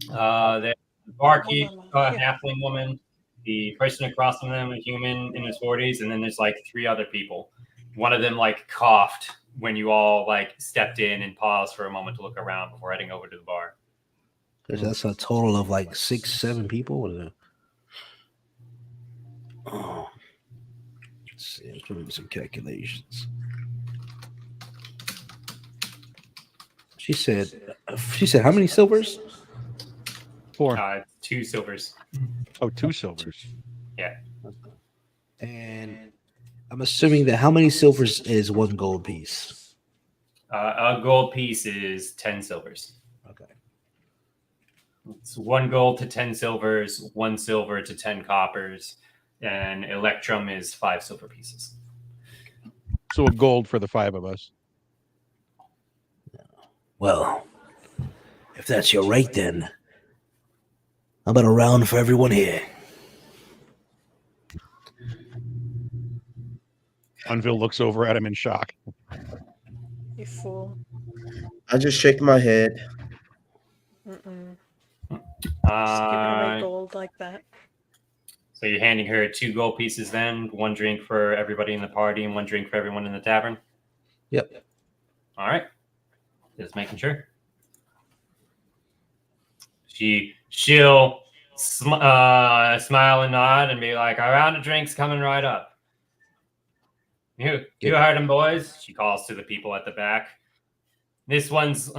The barkeep, halfling woman, the person across from them, a human in his 40s, and then there's like 3 other people. One of them like coughed when you all like stepped in and paused for a moment to look around before heading over to the bar. That's a total of like 6, 7 people. What is it? Oh. Let's see. Let's do some calculations. She said, how many silvers? 4. 2 silvers. Oh, 2 silvers. Yeah. And I'm assuming that how many silvers is 1 gold piece? A gold piece is 10 silvers. Okay. It's 1 gold to 10 silvers, 1 silver to 10 coppers, and electrum is 5 silver pieces. So a gold for the 5 of us. Well, if that's your rate, then how about a round for everyone here? Unville looks over at him in shock. You fool. I just shake my head. Mm-mm. Just giving away gold like that. So you're handing her 2 gold pieces then, 1 drink for everybody in the party and 1 drink for everyone in the tavern? Yep. All right. Just making sure. She'll smile and nod and be like, "Our round of drinks coming right up. You heard him, boys." She calls to the people at the back. This one's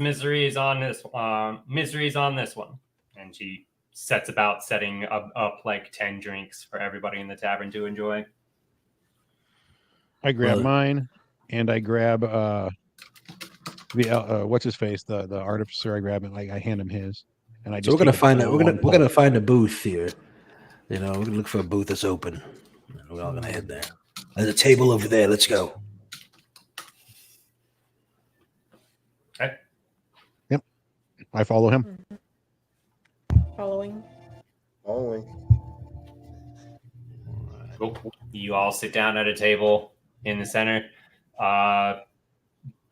misery is on this one, and she sets about setting up like 10 drinks for everybody in the tavern to enjoy. I grab mine, and I grab the what's his face, the artificer. I grab it, like I hand him his, and I just. So we're gonna find a booth here. We're gonna look for a booth that's open. We're all gonna head there. There's a table over there. Let's go. Okay. Yep. I follow him. Following. Only. Cool. You all sit down at a table in the center.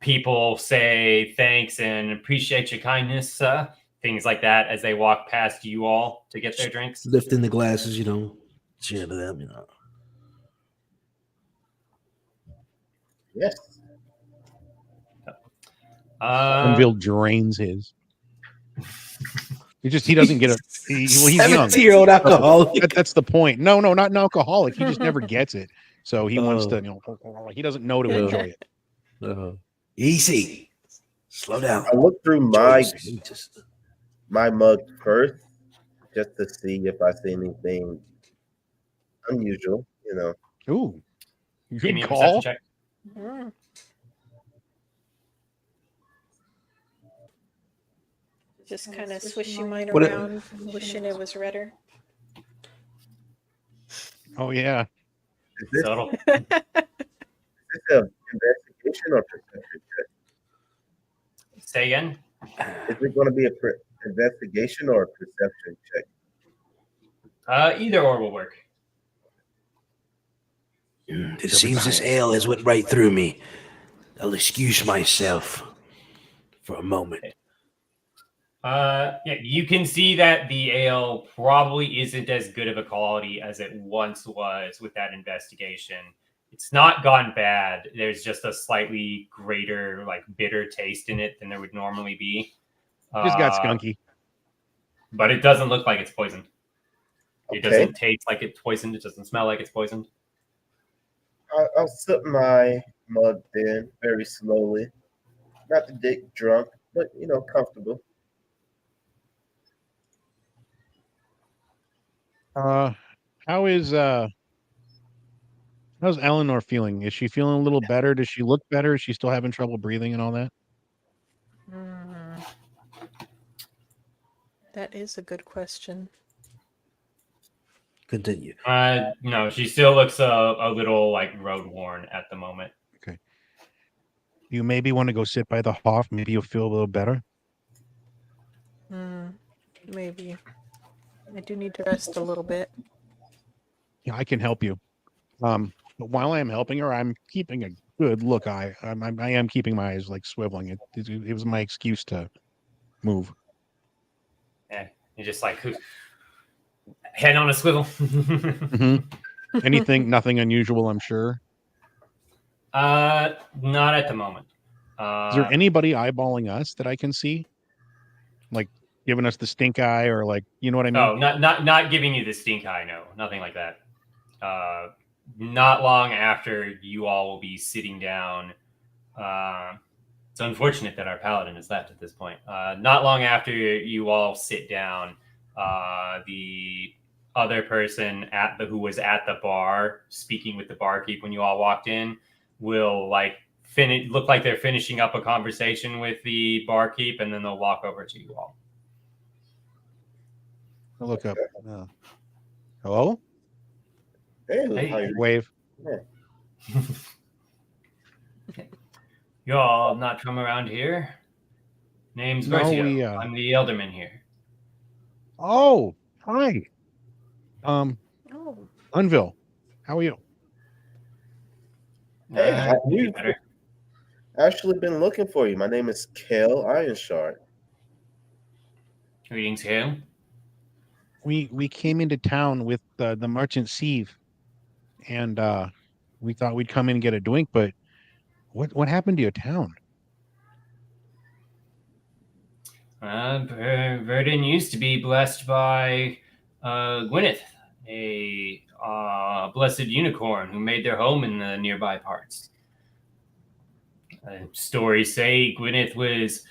People say thanks and appreciate your kindness, things like that as they walk past you all to get their drinks. Lifting the glasses, cheer to them, Yes. Unville drains his. He doesn't get it. He's young. 70-year-old alcoholic. That's the point. No, not an alcoholic. He just never gets it. So he wants to, he doesn't know to enjoy it. Easy. Slow down. I look through Just- my mug first, just to see if I see anything unusual. Ooh, Give good me a call. perception check. Mm. Just kind of swishing mine What it- around, wishing it was redder. Oh yeah. Is this, Subtle. is this an investigation or perception check? Say again. Is it going to be a investigation or a perception check? Either or will work. It seems this ale has went right through me. I'll excuse myself for a moment. Yeah, you can see that the ale probably isn't as good of a quality as it once was with that investigation. It's not gone bad. There's just a slightly greater, bitter taste in it than there would normally be. Just got skunky. But it doesn't look like it's poisoned. It Okay. doesn't taste like it's poisoned. It doesn't smell like it's poisoned. I'll sip my mug then very slowly. Not to get drunk, but comfortable. How's Eleanor feeling? Is she feeling a little better? Does she look better? Is she still having trouble breathing and all that? Mm. That is a good question. Continue. No, she still looks a little road worn at the moment. Okay. You maybe want to go sit by the hearth. Maybe you'll feel a little better. Maybe. I do need to rest a little bit. Yeah, I can help you. But while I am helping her, I'm keeping a good look. I am keeping my eyes swiveling. It was my excuse to move. Yeah, you're just head on a swivel. Nothing unusual, I'm sure. Not at the moment. Is there anybody eyeballing us that I can see? Giving us the stink eye or you know what I mean? Oh, not giving you the stink eye, no. Nothing like that. Not long after you all will be sitting down. It's unfortunate that our paladin is left at this point. Not long after you all sit down, the other person who was at the bar speaking with the barkeep when you all walked in will look like they're finishing up a conversation with the barkeep, and then they'll walk over to you all. I'll look up. Hello? Hey, how you Wave. You all not from around here? Name's No, Mercio. I'm the elderman here. Oh, hi. Oh. Unville, how are you? Hey, we've Better. actually been looking for you. My name is Kel Ironshard. Greetings, Hale. We came into town with the merchant Steve, and we thought we'd come in and get a drink, but what happened to your town? Verdun used to be blessed by Gwyneth, a blessed unicorn who made their home in the nearby parts. Stories say Gwyneth was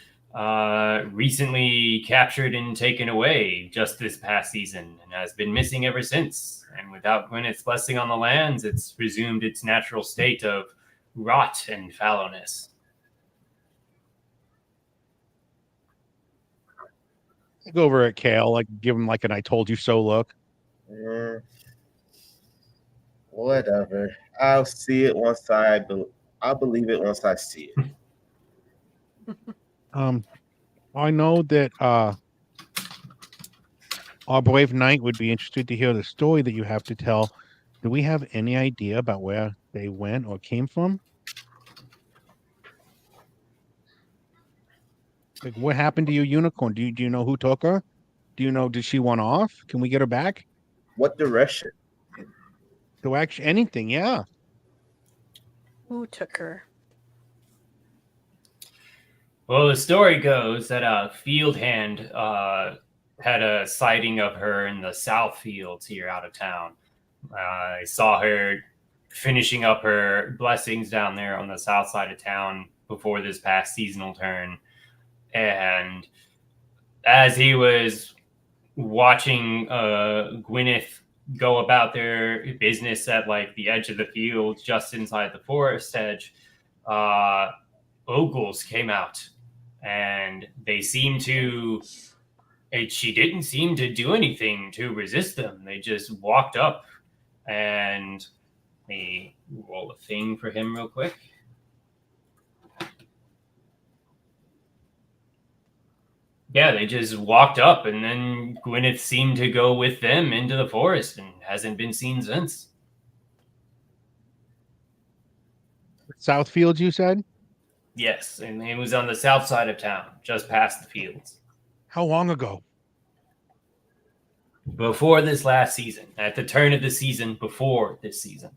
recently captured and taken away just this past season and has been missing ever since. And without Gwyneth's blessing on the lands, it's resumed its natural state of rot and fallowness. I go over at Kale, give him an "I told you so" look. Whatever. I'll see it once I'll believe it once I see it. I know that our brave knight would be interested to hear the story that you have to tell. Do we have any idea about where they went or came from? Like, what happened to your unicorn? Do you know who took her? Do you know, did she run off? Can we get her back? What direction? To actually anything, yeah. Who took her? Well, the story goes that a field hand had a sighting of her in the south fields here out of town. I saw her finishing up her blessings down there on the south side of town before this past seasonal turn. And as he was watching Gwyneth go about their business at like the edge of the field, just inside the forest edge, ogles came out, and they seemed to. She didn't seem to do anything to resist them. They just walked up, and let me roll a thing for him real quick. Yeah, they just walked up, and then Gwyneth seemed to go with them into the forest and hasn't been seen since. Southfields, you said? Yes, and it was on the south side of town, just past the fields. How long ago? Before this last season, at the turn of the season before this season.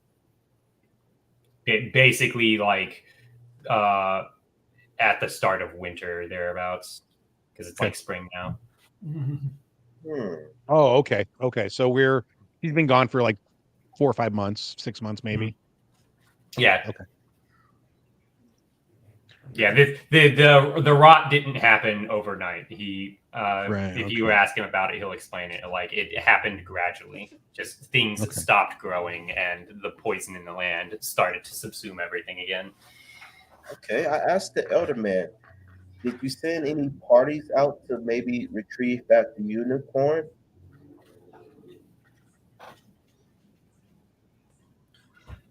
It basically like at the start of winter, thereabouts, because it's like spring now. Oh, okay. Okay. So he's been gone for like 4 or 5 months, 6 months, maybe. Yeah. Okay. Yeah, the rot didn't happen overnight. He, Right, if you ask him about it, he'll explain it. Like it happened gradually. Just things Okay. stopped growing, and the poison in the land started to subsume everything again. Okay, I asked the elder man, did you send any parties out to maybe retrieve back the unicorn?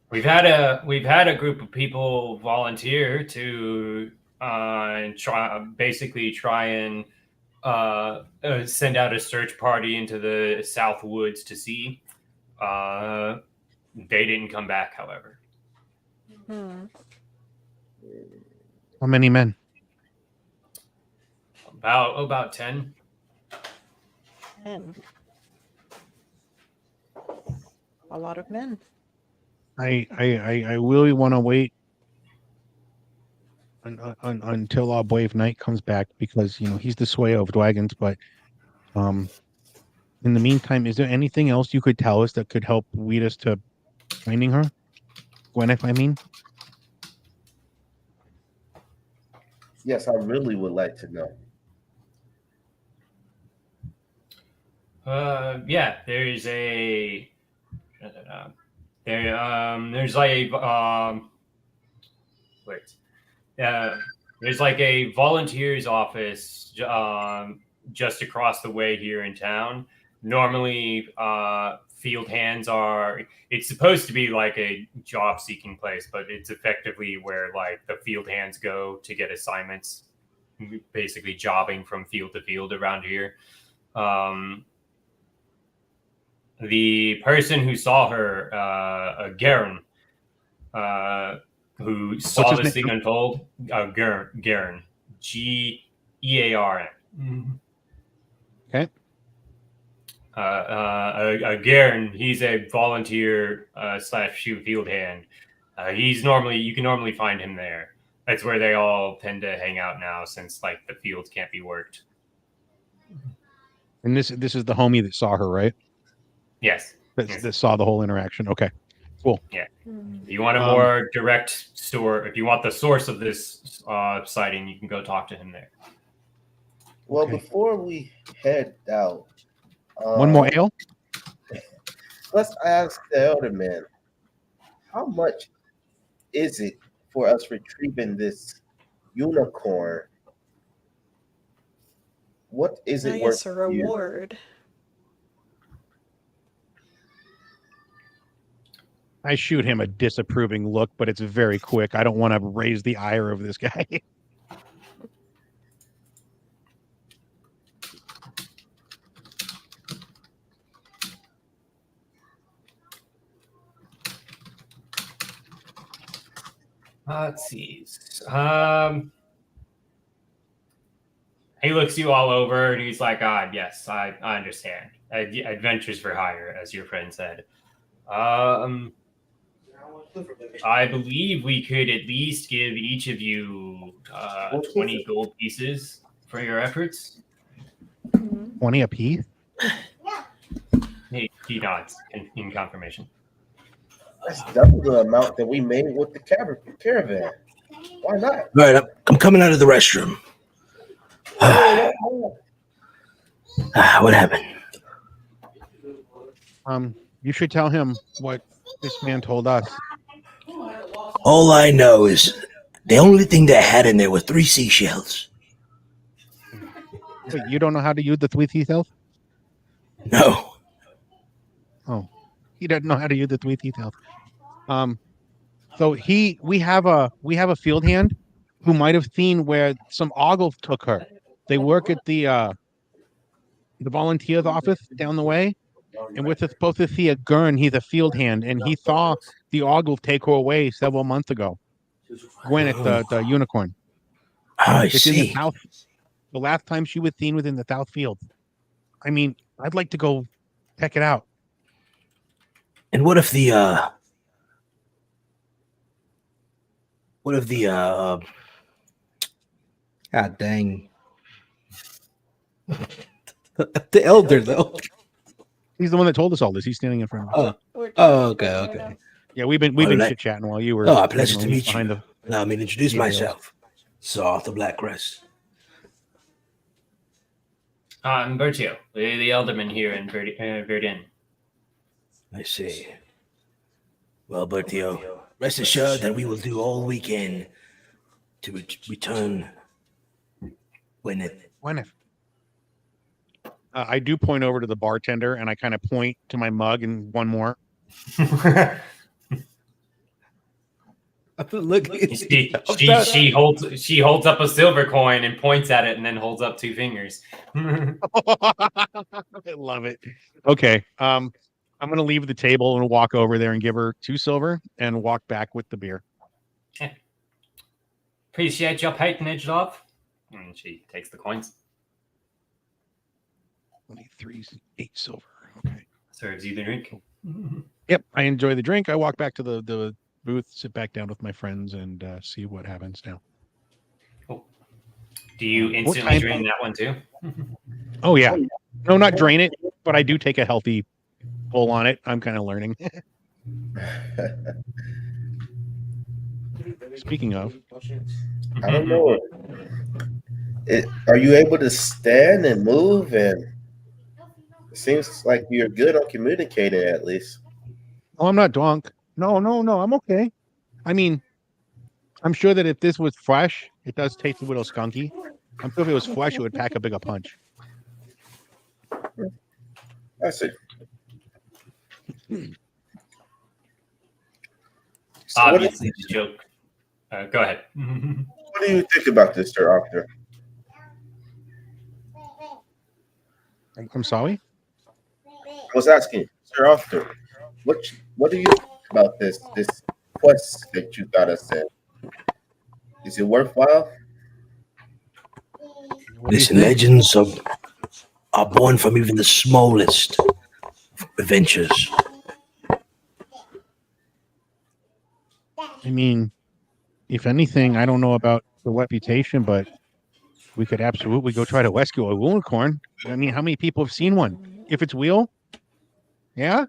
We've had a group of people volunteer to try and send out a search party into the South Woods to see. They didn't come back, however. How many men? About 10. 10. A lot of men. I really want to wait until our brave knight comes back, because he's the swayer of dragons. But in the meantime, is there anything else you could tell us that could help lead us to finding her, Gwyneth? I mean, Yes, I really would like to know. Yeah, there's like there's like a volunteers office just across the way here in town. Normally, field hands are. It's supposed to be like a job seeking place, but it's effectively where like the field hands go to get assignments, basically jobbing from field to field around here. The person who saw her, Garen, who saw this thing unfold, Garen, Gearn. okay. Garen, he's a volunteer / shoe field hand. You can normally find him there. That's where they all tend to hang out now, since like the fields can't be worked. And this is the homie that saw her, right? Yes. That saw the whole interaction. Okay, cool. Yeah. If you want a more direct if you want the source of this sighting, you can go talk to him there. Well, Okay. before we head out, One more ale. let's ask the elder man, how much is it for us retrieving this unicorn? What is it worth Nice a to you? reward. I shoot him a disapproving look, but it's very quick. I don't want to raise the ire of this guy. Let's see. He looks you all over and he's like, yes, I understand. Adventures for hire, as your friend said. I believe we could at least give each of you 20 gold pieces for your efforts. 20 apiece? He nods in confirmation. That's double the amount that we made with the caravan. Why not? All right, I'm coming out of the restroom. What happened? You should tell him what this man told us. All I know is the only thing they had in there were 3 seashells. Wait, you don't know how to use the 3 teeth elf? No. Oh, he doesn't know how to use the 3 teeth elf. So we have a field hand who might have seen where some ogle took her. They work at the volunteers office down the way, and we're supposed to see a Gurn. He's a field hand, and he saw the ogle take her away several months ago. Gwyneth, the unicorn. I It's in the see. south. The last time she was seen was in the south field. I mean, I'd like to go check it out. And what if the God dang. The elder though. He's the one that told us all this. He's standing in front of us. Okay. Yeah, we've been chit chatting while you were. Oh, a pleasure to meet behind you. Allow me to introduce Yeah. myself. Sir Arthur Blackcrest. I'm Bertio, the elderman here in Verdun. I see. Well, Bertio, rest assured that we will do all we can to return when Gwyneth. I do point over to the bartender, and I kind of point to my mug and one more. Look, she holds up a silver coin and points at it, and then holds up 2 fingers. I love it. Okay, I'm gonna leave the table and walk over there and give her 2 silver and walk back with the beer. Appreciate your patronage, love. And she takes the coins. 23, 8 silver. Okay. Serves you the drink. Yep, I enjoy the drink. I walk back to the booth, sit back down with my friends, and see what happens now. Cool. Do you instantly drain that one too? Oh yeah, no, not drain it, but I do take a healthy pull on it. I'm kind of learning. Speaking of, I don't know. Are you able to stand and move? And it seems like you're good on communicating, at least. oh, I'm not drunk. No, I'm okay. I mean, I'm sure that if this was fresh, it does taste a little skunky. I'm sure if it was fresh, it would pack a bigger punch. I see. Obviously, the joke. Go ahead. What do you think about this, Sir Arthur? I'm sorry? I was asking, Sir Arthur, what do you think about this quest that you got us in? Is it worthwhile? What do you listen, think? legends are born from even the smallest adventures. I mean, if anything, I don't know about the reputation, but we could absolutely go try to rescue a unicorn. I mean, how many people have seen one? If it's real, yeah.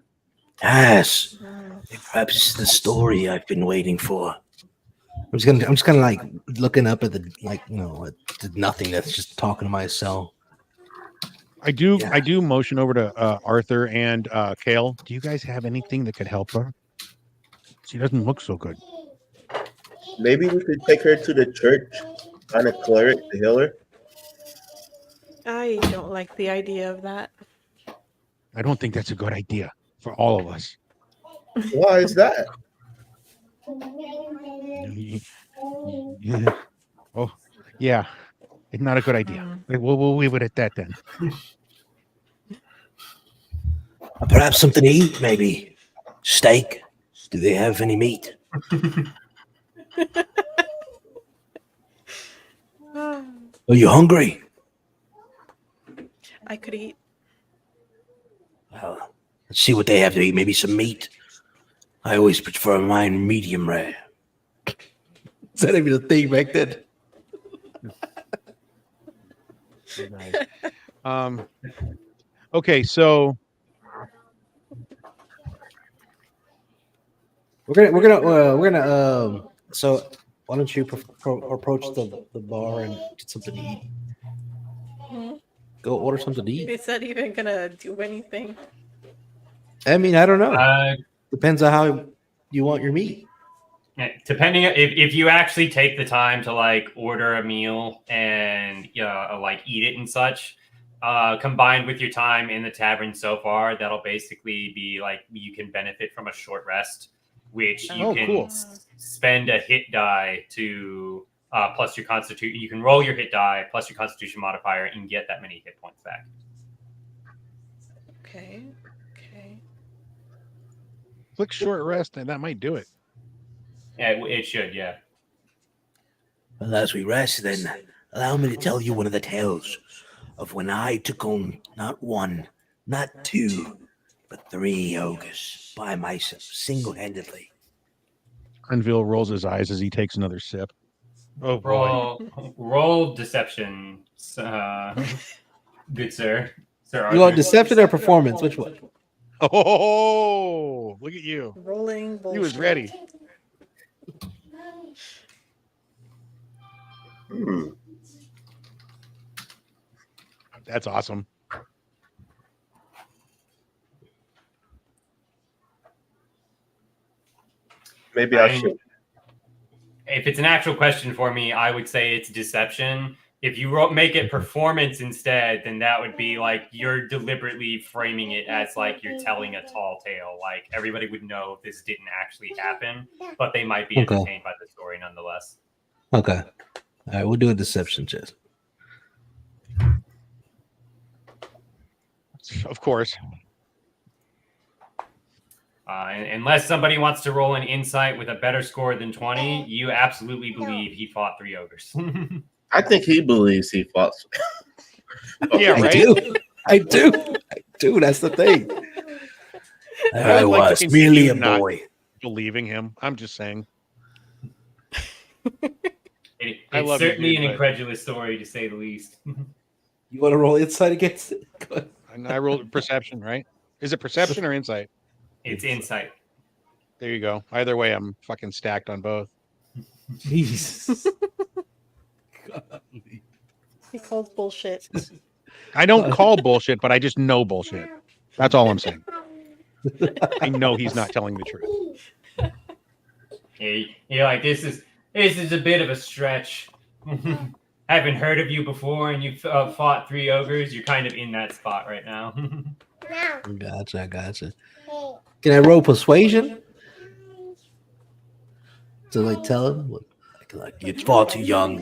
Yes. Perhaps it's the story I've been waiting for. I'm just kind of like looking up at the nothing that's just talking to myself. I do motion over to Arthur and Kale. Do you guys have anything that could help her? She doesn't look so good. Maybe we could take her to the church, find a cleric to heal her. I don't like the idea of that. I don't think that's a good idea for all of us. Why is that? Yeah. Oh, yeah. It's not a good idea. We'll leave it at that then. Perhaps something to eat, maybe steak. Do they have any meat? Are you hungry? I could eat. Well, let's see what they have to eat. Maybe some meat. I always prefer mine medium rare. Is that even a thing back then? Okay, so So why don't you approach the bar and get something to eat? Hmm? Go order something to eat. Is that even gonna do anything? I mean, I don't know. Uh, Depends on how you want your meat. Depending if you actually take the time to like order a meal and like eat it and such, combined with your time in the tavern so far, that'll basically be like you can benefit from a short rest, which you Oh, can cool. spend a hit die to plus your constitution. You can roll your hit die plus your constitution modifier and get that many hit points back. Okay. Okay. click short rest, and that might do it. Yeah, it should. Yeah. Well, as we rest, then allow me to tell you one of the tales of when I took on not one, not two, but 3 ogres by myself, single-handedly. Grenville rolls his eyes as he takes another sip. Oh boy! Roll deception, good sir. Sir Arthur. You want deception or performance? Which one? Oh, look at you! Rolling bullshit. He was ready. That's awesome. Maybe I should. If it's an actual question for me, I would say it's deception. If you make it performance instead, then that would be like you're deliberately framing it as like you're telling a tall tale. Like everybody would know this didn't actually happen, but they might be Okay. entertained by the story nonetheless. Okay. All right, we'll do a deception check. Of course. Unless somebody wants to roll an insight with a better score than 20, you absolutely believe he fought 3 ogres. I think he believes he fought. Yeah, I right. do. I do. That's the thing. I would like to was continue merely a not- boy. Believing him. I'm just saying. I It's love you, certainly dude, an but- incredulous story, to say the least. You want to roll insight against it? Go ahead. And I rolled perception, right? Is it perception or insight? It's insight. There you go. Either way, I'm fucking stacked on both. Jesus. He calls bullshit. I don't call bullshit, but I just know bullshit. That's all I'm saying. I know he's not telling the truth. You're like, this is a bit of a stretch. Haven't heard of you before, and you've fought 3 ogres. You're kind of in that spot right now. Gotcha. Can I roll persuasion? To like tell him, like you're far too young.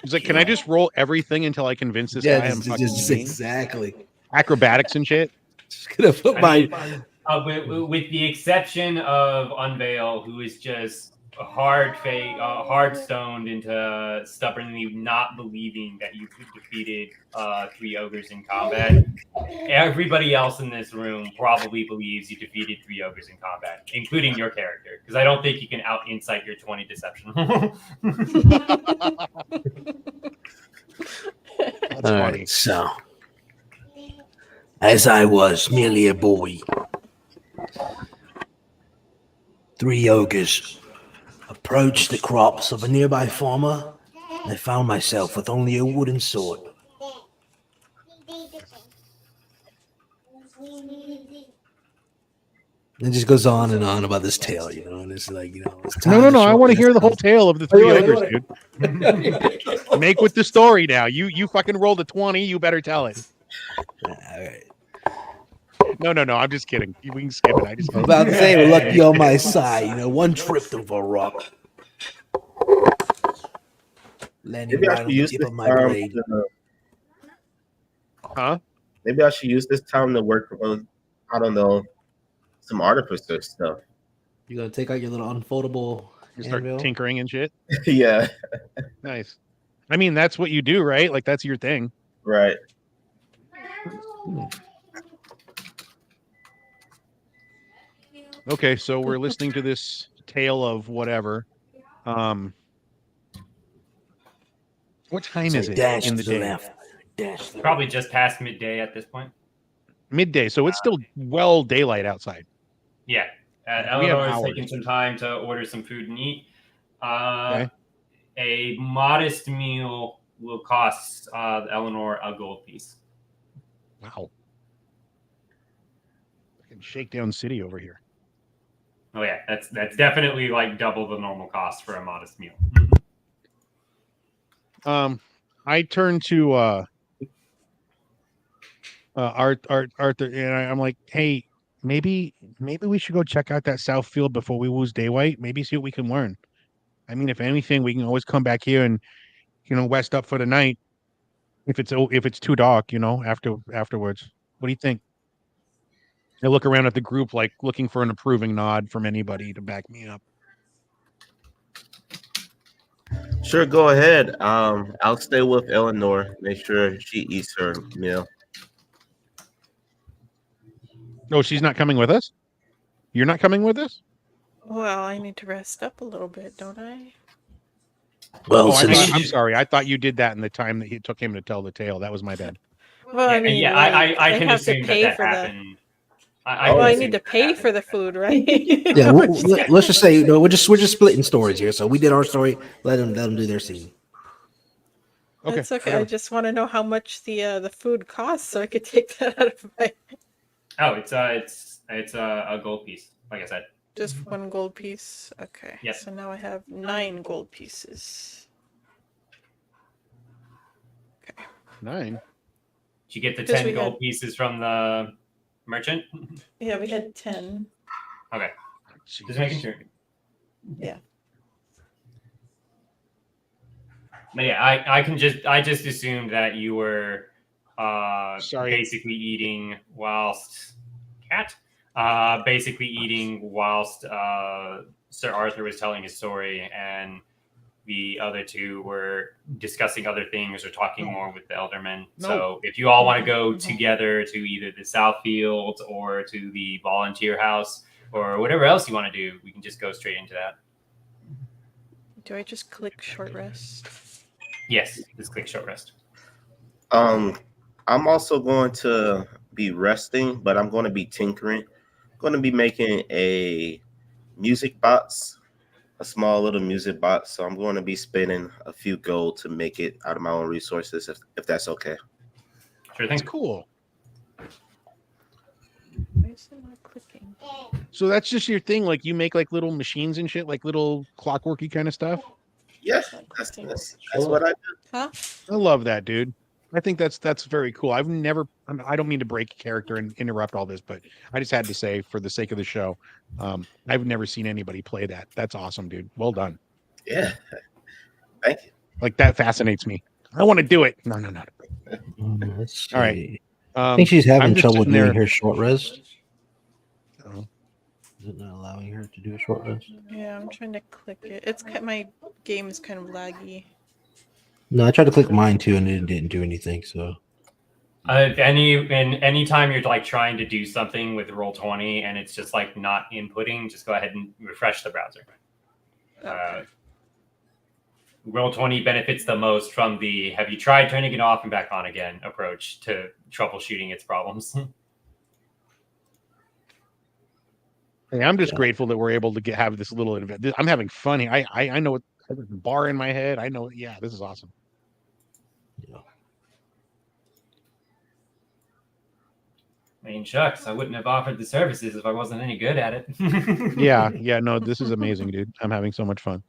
He's like, can I just roll everything until I convince this guy I'm fucking just mean? exactly. Acrobatics and shit. Just gonna put I my mean, with the exception of Unveil, who is just hard stoned into stubbornly not believing that you defeated 3 ogres in combat. Everybody else in this room probably believes you defeated 3 ogres in combat, including your character, because I don't think you can out insight your 20 deception. That's All funny. right, so as I was merely a boy, 3 ogres approached the crops of a nearby farmer, and I found myself with only a wooden sword. It just goes on and on about this tale, and it's like, it's No. time I want to shorten hear the this whole down. tale of the Oh, 3 you ogres, wanna- dude. Make with the story now. You fucking rolled a 20. You better tell it. All right. No. I'm just kidding. We can skip it. I just. I'm about to say, we're lucky on my side. One trip over a rock. Landing Maybe I right should on the use tip this of my time. blade. Huh? Maybe I should use this time to work on, I don't know, some artificer stuff. You're going to take out your little unfoldable You start anvil? tinkering and shit. Yeah, Nice. I mean, that's what you do, right? Like that's your thing. right. Okay, so we're listening to this tale of whatever. What time is it Dash in to the the day? left. Dash to the Probably just past midday at this point. Midday, so it's still well daylight outside. Yeah. We have Eleanor is hours. taking some time to order some food and eat. Okay. A modest meal will cost Eleanor a gold piece. Wow. Fucking shakedown city over here. Oh yeah, that's definitely like double the normal cost for a modest meal. I turn to Arthur, and I'm like, hey, maybe we should go check out that south field before we lose daylight. Maybe see what we can learn. I mean, if anything, we can always come back here and west up for the night if it's too dark, afterwards. What do you think? I look around at the group, like looking for an approving nod from anybody to back me up. Sure, go ahead. I'll stay with Eleanor. Make sure she eats her meal. Oh, she's not coming with us? You're not coming with us? Well, I need to rest up a little bit, don't I? Well, Oh, since I'm sorry. I thought you did that in the time that it took him to tell the tale. That was my bad. Well, I mean, like, I can have to assume pay that for happened. Well, I can need assume to that pay happened. for the food, right? yeah, let's just say we're just splitting stories here. So we did our story. Let them do their scene. Okay. That's okay. I whatever. just want to know how much the food costs, so I could take that out of my Oh, it's a gold piece. Like I said. just one gold piece. Okay. Yep. So now I have 9 gold pieces. 9. Did you get the Because 10 we gold had- pieces from the merchant? Yeah, we had 10. Okay. Just Jeez. making sure. Yeah. But yeah, I just assumed that you were Sorry. basically eating whilst basically eating whilst Sir Arthur was telling his story, and the other two were discussing other things or talking more with the eldermen. No. So if you all want to go together to either the South Fields or to the volunteer house or whatever else you want to do, we can just go straight into that. Do I just click short rest? Yes, just click short rest. I'm also going to be resting, but I'm going to be tinkering. Going to be making a music box, a small little music box. So I'm going to be spending a few gold to make it out of my own resources, if that's okay. Sure thing. That's cool. Why is it not clicking? So that's just your thing. Like you make like little machines and shit, like little clockworky kind of stuff. Yes, that's what I do. Huh? I love that, dude. I think that's very cool. I don't mean to break character and interrupt all this, but I just had to say for the sake of the show, I've never seen anybody play that. That's awesome, dude. Well done. Yeah. Thank you. Like that fascinates me. I want to do it. No. Let's see. All right. I think she's I'm having just trouble sitting doing there- her short rest. Oh. Is it not allowing her to do a short rest? Yeah, I'm trying to click it. My game is kind of laggy. No, I tried to click mine too, and it didn't do anything. So Any time you're like trying to do something with Roll20 and it's just like not inputting, just go ahead and refresh the browser. Okay. Roll20 benefits the most from the "have you tried turning it off and back on again" approach to troubleshooting its problems. Hey, I'm just grateful that we're able to have this little event. I'm having fun here. I know what there's a bar in my head. I know. Yeah, this is awesome. yeah. I mean, shucks, I wouldn't have offered the services if I wasn't any good at it. Yeah. No, this is amazing, dude. I'm having so much fun.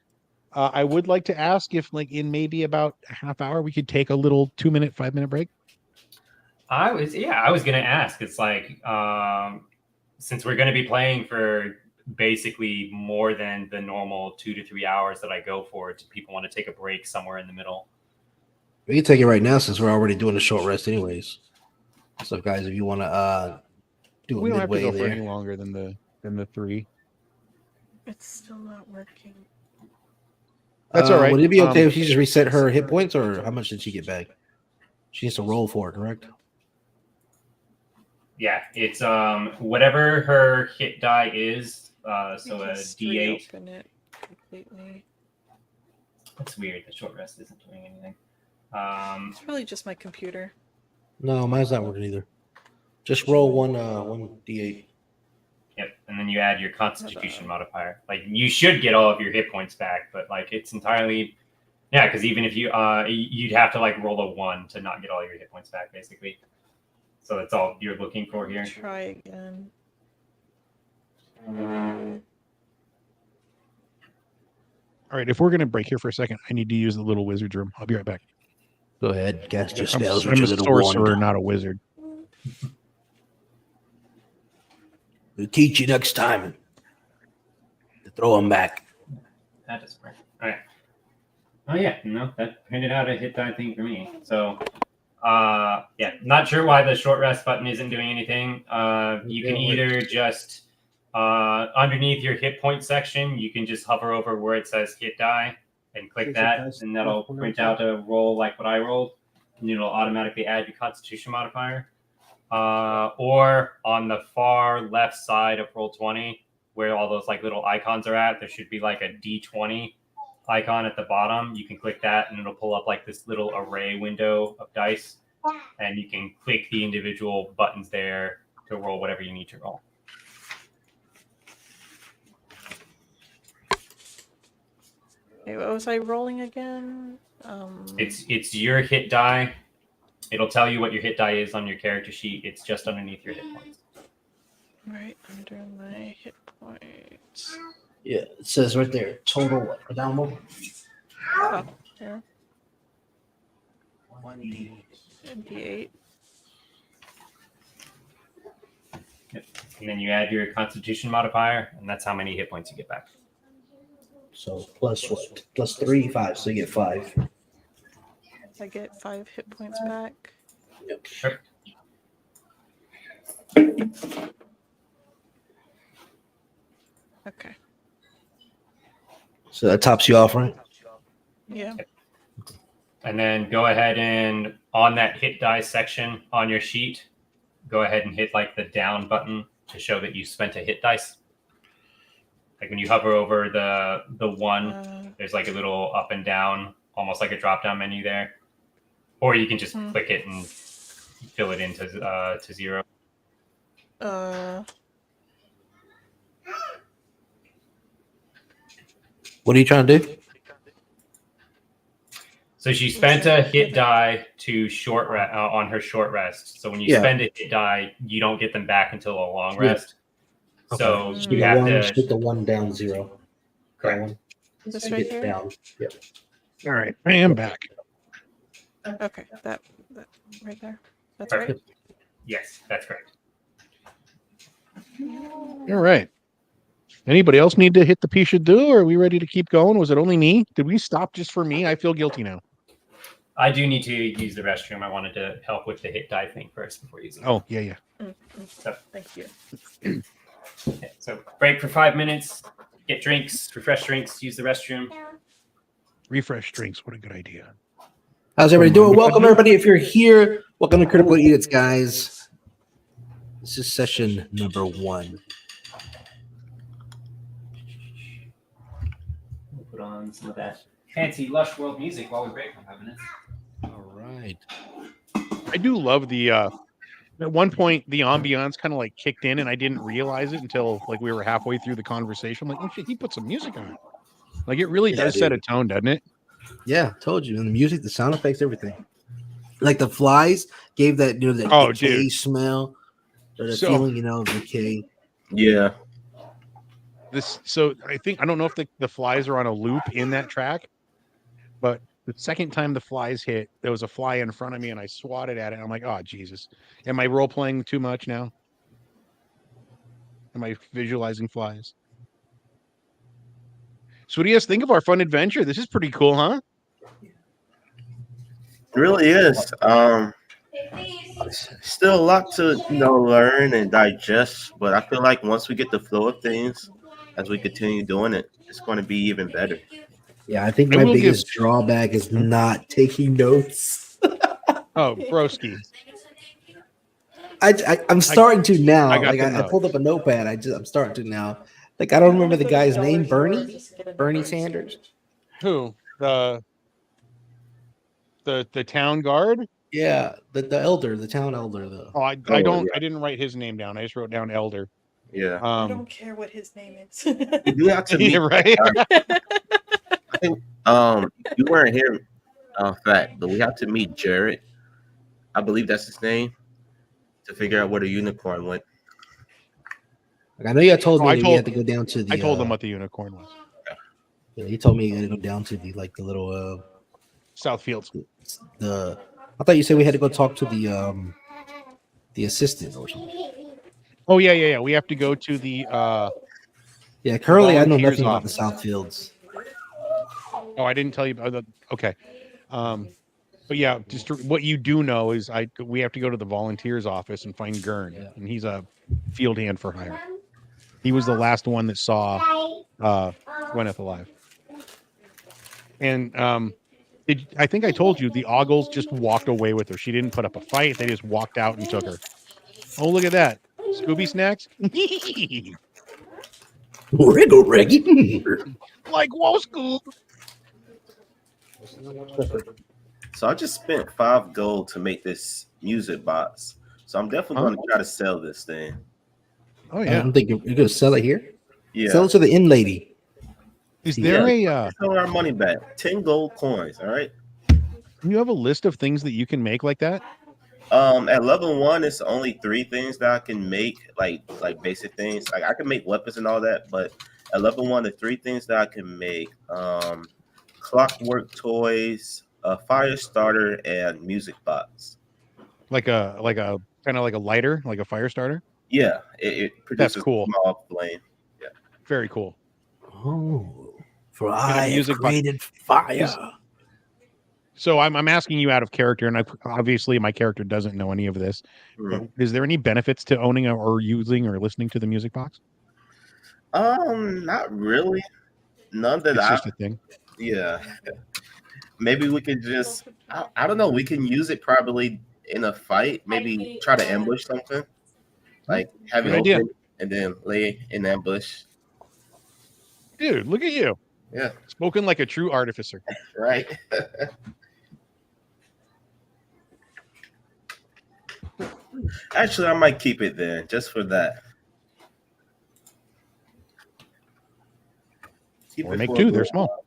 I would like to ask if, like, in maybe about a half hour, we could take a little 2-minute, 5-minute break. I was gonna ask. It's like since we're gonna be playing for basically more than the normal 2 to 3 hours that I go for, do people want to take a break somewhere in the middle? We can take it right now since we're already doing a short rest, anyways. So, guys, if you want to do We a don't have to midway go for any there, longer than the 3. It's still not working. That's all right. Would it be okay if she just reset her hit points, or how much did she get back? She has to roll for it, correct? Yeah, it's whatever her hit die is. So a Just D8. reopen it completely. That's weird. The short rest isn't doing anything. It's probably just my computer. No, mine's not working either. Just roll one d8. Yep, and then you add your Constitution modifier. Like you should get all of your hit points back, but like it's entirely, yeah. Because even if you you'd have to like roll a 1 to not get all your hit points back, basically. So that's all you're looking for here. Try again. All right, if we're gonna break here for a second, I need to use the little wizard's room. I'll be right back. Go ahead, cast your I'm spells with a your little sorcerer, wand. not a wizard. We'll teach you next time to throw them back. That doesn't work. All right. Oh yeah, no, that printed out a hit die thing for me. So, yeah, not sure why the short rest button isn't doing anything. You can either just underneath your hit point section, you can just hover over where it says hit die and click that, and that'll print out a roll like what I rolled, and it'll automatically add your Constitution modifier. Or on the far left side of Roll20, where all those like little icons are at, there should be like a D20 icon at the bottom. You can click that, and it'll pull up like this little array window of dice, and you can click the individual buttons there to roll whatever you need to roll. Okay, what was I rolling again? It's your hit die. It'll tell you what your hit die is on your character sheet. It's just underneath your hit points. Right under my hit points. Yeah, it says right there, total what? Down one? Oh, yeah. 1d. D8. Yep. And then you add your Constitution modifier, and that's how many hit points you get back. So plus what? Plus 3, 5. So you get 5. I get 5 hit points back. Yep. Sure. Okay. So that tops you off, right? Yeah. And then go ahead and on that hit die section on your sheet, go ahead and hit like the down button to show that you spent a hit dice. Like when you hover over the 1, there's like a little up and down, almost like a drop down menu there. Or you can just click it and fill it into to 0. What are you trying to do? So she spent a hit die to short on her short rest. So when you spend a hit die, you don't get them back until a long rest. Okay. So You you have one, to put the 1 down 0. correct. That one. This You right get here? down. Yep. All right, I am back. Okay, that right there. That's Perfect. right. Yes, that's correct. All right. Anybody else need to hit the pea should do, or are we ready to keep going? Was it only me? Did we stop just for me? I feel guilty now. I do need to use the restroom. I wanted to help with the hit die thing first before using it. Oh, yeah. So, Thank you. okay, so break for 5 minutes. Get drinks, refresh drinks, use the restroom. Refresh drinks. What a good idea. How's everybody doing? Welcome, everybody. If you're here, welcome to Critical Edicts, guys. This is session number 1. We'll put on some of that fancy Lush World music while we break for 5 minutes. All right. I do love the at one point the ambiance kind of like kicked in and I didn't realize it until like we were halfway through the conversation. I'm like, oh shit, he put some music on. Like it really does set a tone, doesn't it? Yeah, told you. And the music, the sound effects, everything. Like the flies gave that, that decay smell or the feeling, of decay. Yeah. So I don't know if the flies are on a loop in that track, but The second time the flies hit, there was a fly in front of me and I swatted at it. I'm like, oh, Jesus. Am I role playing too much now? Am I visualizing flies? So what do you guys think of our fun adventure? This is pretty cool, huh? It really is. Still a lot to learn and digest, but I feel like once we get the flow of things, as we continue doing it, it's going to be even better. Yeah, I think I my will give- biggest drawback is not taking notes. Oh, broski. I'm starting to now. I got Like the I pulled notes. up a notepad. I'm starting to now. Like I don't remember the guy's name. Bernie Sanders. Who? The town guard? Yeah, the elder, the town elder. Oh, I Oh, don't. yeah. I didn't write his name down. I just wrote down elder. Yeah. I don't care what his name is. We do have to meet. Yeah, right. I think you weren't here, fact, but we have to meet Jared. I believe that's his name, to figure out where the unicorn went. Like I know you told me I that we told- had to go down to the. I told them what the unicorn was. Yeah, he told me you had to go down to the like the little Southfields. the. I thought you said we had to go talk to the assistant or something. Oh yeah. We have to go to the. Yeah, currently I know volunteers nothing about the office. Southfields. Oh, I didn't tell you about that. Okay. But yeah, just what you do know is we have to go to the volunteers office and find Gurn, Yeah. and he's a field hand for hire. He was the last one that saw Gwyneth alive. And I think I told you the Ogles just walked away with her. She didn't put up a fight. They just walked out and took her. Oh, look at that. Scooby snacks. Wriggle reggy. Like, whoa, Scoob. So I just spent 5 gold to make this music box. So I'm definitely going to try to sell this thing. Oh, I yeah. don't think you're gonna sell it here. Yeah. Sell it to the inn lady. Is there Sell our money back. 10 gold coins. All right. you have a list of things that you can make like that? At level 1, it's only 3 things that I can make, like basic things. Like I can make weapons and all that, but at level 1, the 3 things that I can make: clockwork toys, a fire starter, and music box. Like a kind of like a lighter, like a fire starter? Yeah, it produces cool. a small flame. Very cool. Oh, for a I have music box. created fire. Is- So I'm asking you out of character, and obviously my character doesn't know any of this. But is there any benefits to owning or using or listening to the music box? Not really. None that It's I. just a thing. Yeah. Maybe we could just. I don't know. We can use it probably in a fight. Maybe try to ambush something. Like have it Good idea. open and then lay in ambush. Dude, look at you. Yeah. Spoken like a true artificer. Right. Actually, I might keep it there just for that. Keep Or it make for a 2, they're little small.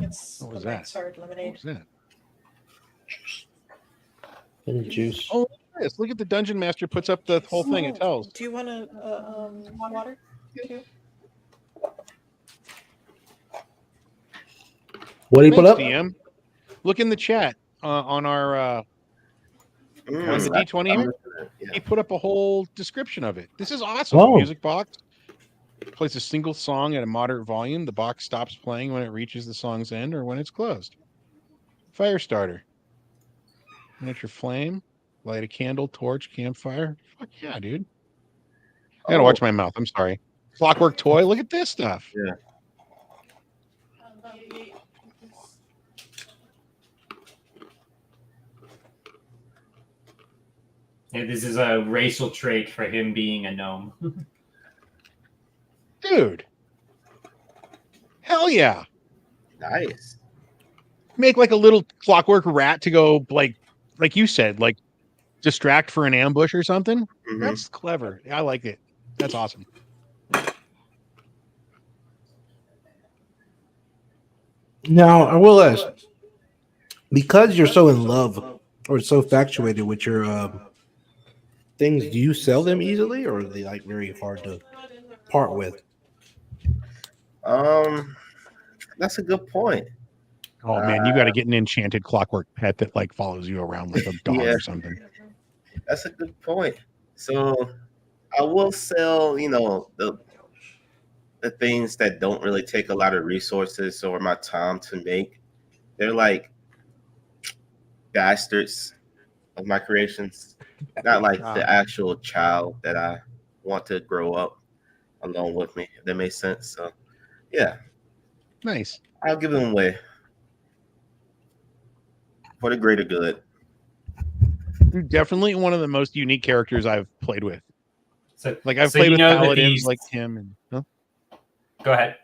It's What was the that? Night's Hard lemonade. What's that? And juice. Oh, look at this. Look at the dungeon master puts up the whole thing. It tells. Do you want to water too? What do you put Thanks, up? DM. Look in the chat on our on the D20 here. Yeah. He put up a whole description of it. This is awesome. Oh. Music box plays a single song at a moderate volume. The box stops playing when it reaches the song's end or when it's closed. Fire starter. Miniature flame. Light a candle, torch, campfire. Fuck yeah, dude. I gotta watch my mouth. I'm sorry. Clockwork toy. Look at this stuff. Yeah. Yeah, this is a racial trait for him being a gnome. Dude. Hell yeah. Nice. Make like a little clockwork rat to go like you said, like distract for an ambush or something. Mhm. That's clever. I like it. That's awesome. Now, I will ask, because you're so in love or so infatuated with your things, do you sell them easily, or are they like very hard to part with? That's a good point. Oh man, you got to get an enchanted clockwork pet that like follows you around like a dog Yeah. or something. That's a good point. So I will sell, the things that don't really take a lot of resources or my time to make. They're like bastards of my creations, not like the actual child that I want to grow up along with me. If that makes sense. So yeah, Nice. I'll give them away for the greater good. You're definitely one of the most unique characters I've played with. So, Like I've so played you with know that paladins these. like Tim and Go ahead.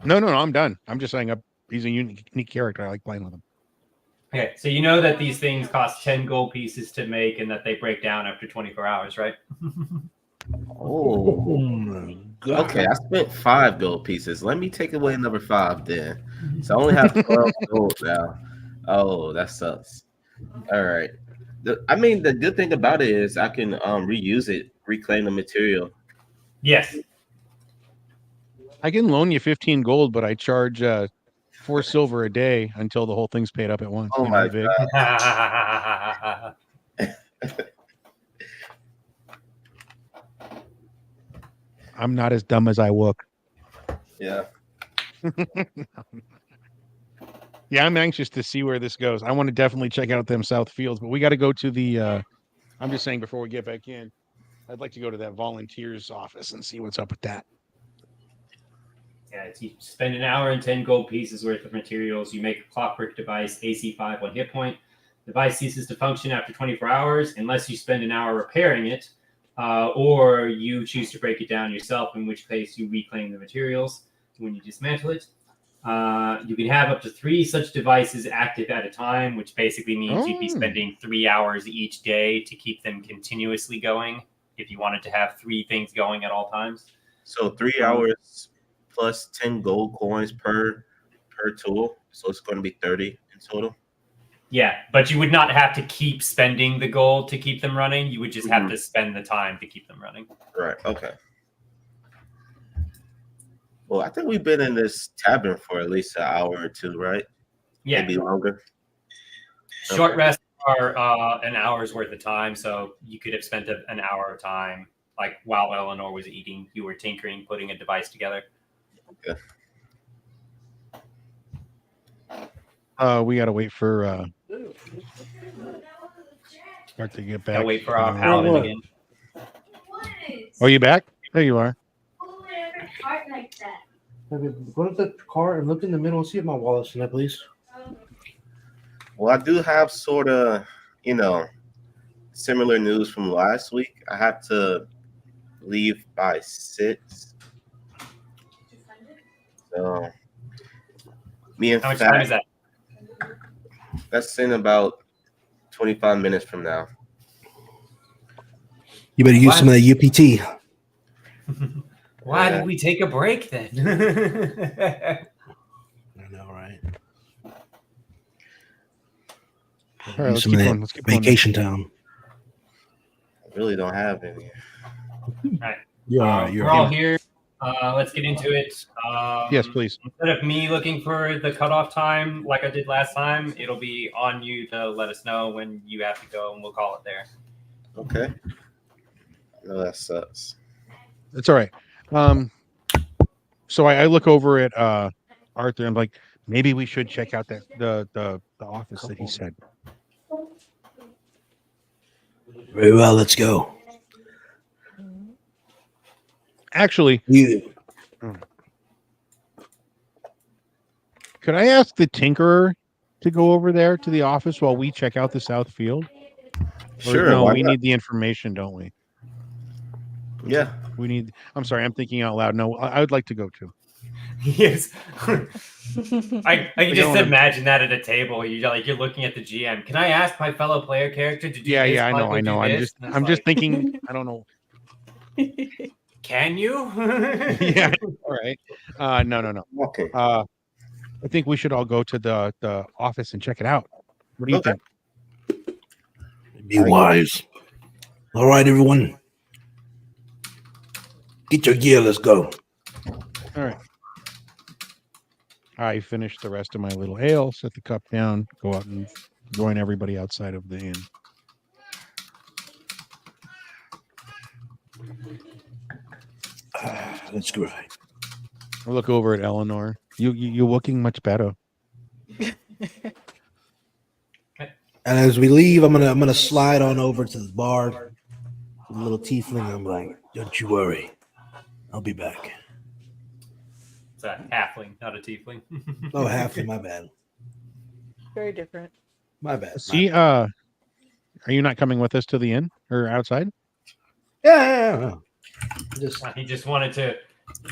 no, I'm done. I'm just saying he's a unique character. I like playing with him. Okay, so you know that these things cost 10 gold pieces to make and that they break down after 24 hours, right? Oh, my God. okay. I spent 5 gold pieces. Let me take away another 5 then. So I only have 12 gold now. Oh, that sucks. All right. The good thing about it is I can reuse it, reclaim the material. Yes. I can loan you 15 gold, but I charge 4 silver a day until the whole thing's paid up at once. Oh my Vig? God. I'm not as dumb as I look. Yeah. Yeah, I'm anxious to see where this goes. I want to definitely check out them south fields, but we got to go to the I'm just saying before we get back in, I'd like to go to that volunteers office and see what's up with that. Yeah, you spend an hour and 10 gold pieces worth of materials. You make a clockwork device, AC 5, 1 hit point. Device ceases to function after 24 hours unless you spend an hour repairing it, or you choose to break it down yourself, in which case you reclaim the materials when you dismantle it. You can have up to 3 such devices active at a time, which basically means you'd be spending 3 hours each day to keep them continuously going if you wanted to have 3 things going at all times. So 3 hours plus 10 gold coins per tool. So it's going to be 30 in total. Yeah, but you would not have to keep spending the gold to keep them running. You would just have to spend the time to keep them running. Right. Okay. Well, I think we've been in this tavern for at least an hour or 2, right? Yeah. Maybe longer. Short rests are an hour's worth of time, so you could have spent an hour of time, like while Eleanor was eating, you were tinkering, putting a device together. Okay. We got to wait for Start to get back. Gotta wait for our paladin again. Are you back? There you are. Go to the car and look in the middle and see if my wallet's in there, please. Well, I do have sort of, similar news from last week. I have to leave by 6. So, me and How much time is that? That's in about 25 minutes from now. You better use some of that UPT. Why did we take a break then? I know, right? All right, let's some keep of that going. Let's keep vacation time. I really don't have any. All right. You're we're all here. Let's get into it. Yes, please. Instead of me looking for the cutoff time like I did last time, it'll be on you to let us know when you have to go, and we'll call it there. Okay. No, that sucks. It's all right. So I look over at Arthur. I'm like, maybe we should check out that the office that he said. Very well. Let's go. Actually, You. could I ask the Tinkerer to go over there to the office while we check out the South Field? Sure. No, why we not? need the information, don't we? Yeah. We need. I'm sorry, I'm thinking out loud. No, I would like to go too. Yes. I can just wanna- imagine that at a table. You're looking at the GM. Can I ask my fellow player character to do Yeah, this? yeah, I know, Michael, I do know. this? And it's I'm just like, thinking. I don't know. Can you? Yeah. All right. No. Okay. I think we should all go to the office and check it out. What do you Okay. think? Be wise. All right, everyone. Get your gear. Let's go. All right. I finish the rest of my little ale, set the cup down, go out and join everybody outside of the inn. That's great. I look over at Eleanor. You're looking much better. And as we leave, I'm gonna slide on over to the bar, the little tiefling. I'm like, don't you worry, I'll be back. It's a halfling, not a tiefling. Oh, halfling, my bad, Very different. my bad. See, are you not coming with us to the inn or outside? Yeah. Just He just wanted to.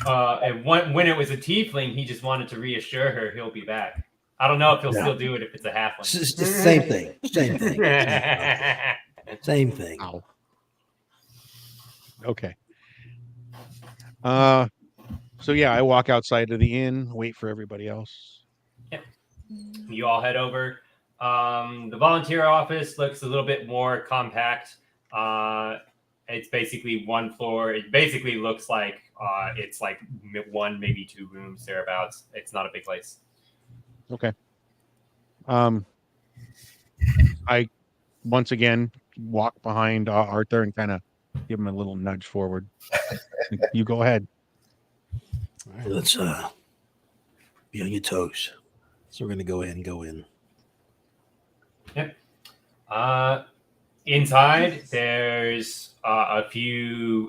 And when it was a tiefling, he just wanted to reassure her he'll be back. I don't know if he'll still do it if it's a halfling. it's the same thing. Same thing. Same thing. Ow. Okay. So yeah, I walk outside of the inn, wait for everybody else. You all head over. The volunteer office looks a little bit more compact. It's basically one floor. It basically looks like it's like one, maybe two rooms thereabouts. It's not a big place. Okay. I once again walk behind Arthur and kind of give him a little nudge forward. You go ahead. All right, let's be on your toes. So we're gonna go ahead and go in. Yep. Inside, there's a few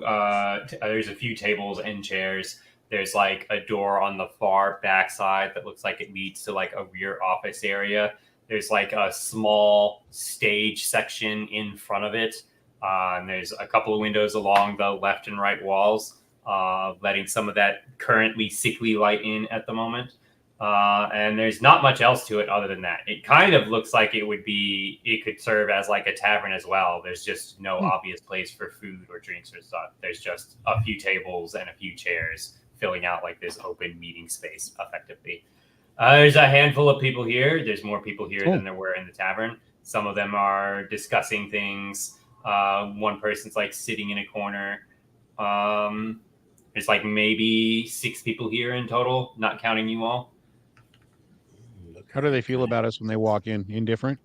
tables and chairs. There's like a door on the far back side that looks like it leads to like a rear office area. There's like a small stage section in front of it. And there's a couple of windows along the left and right walls, letting some of that currently sickly light in at the moment. And there's not much else to it other than that. It kind of looks like it could serve as like a tavern as well. There's just no obvious place for food or drinks or stuff. There's just a few tables and a few chairs filling out like this open meeting space effectively. There's a handful of people here. There's more people here than there were in the tavern. Some of them are discussing things. One person's like sitting in a corner. There's like maybe 6 people here in total, not counting you all. How do they feel about us when they walk in? Indifferent?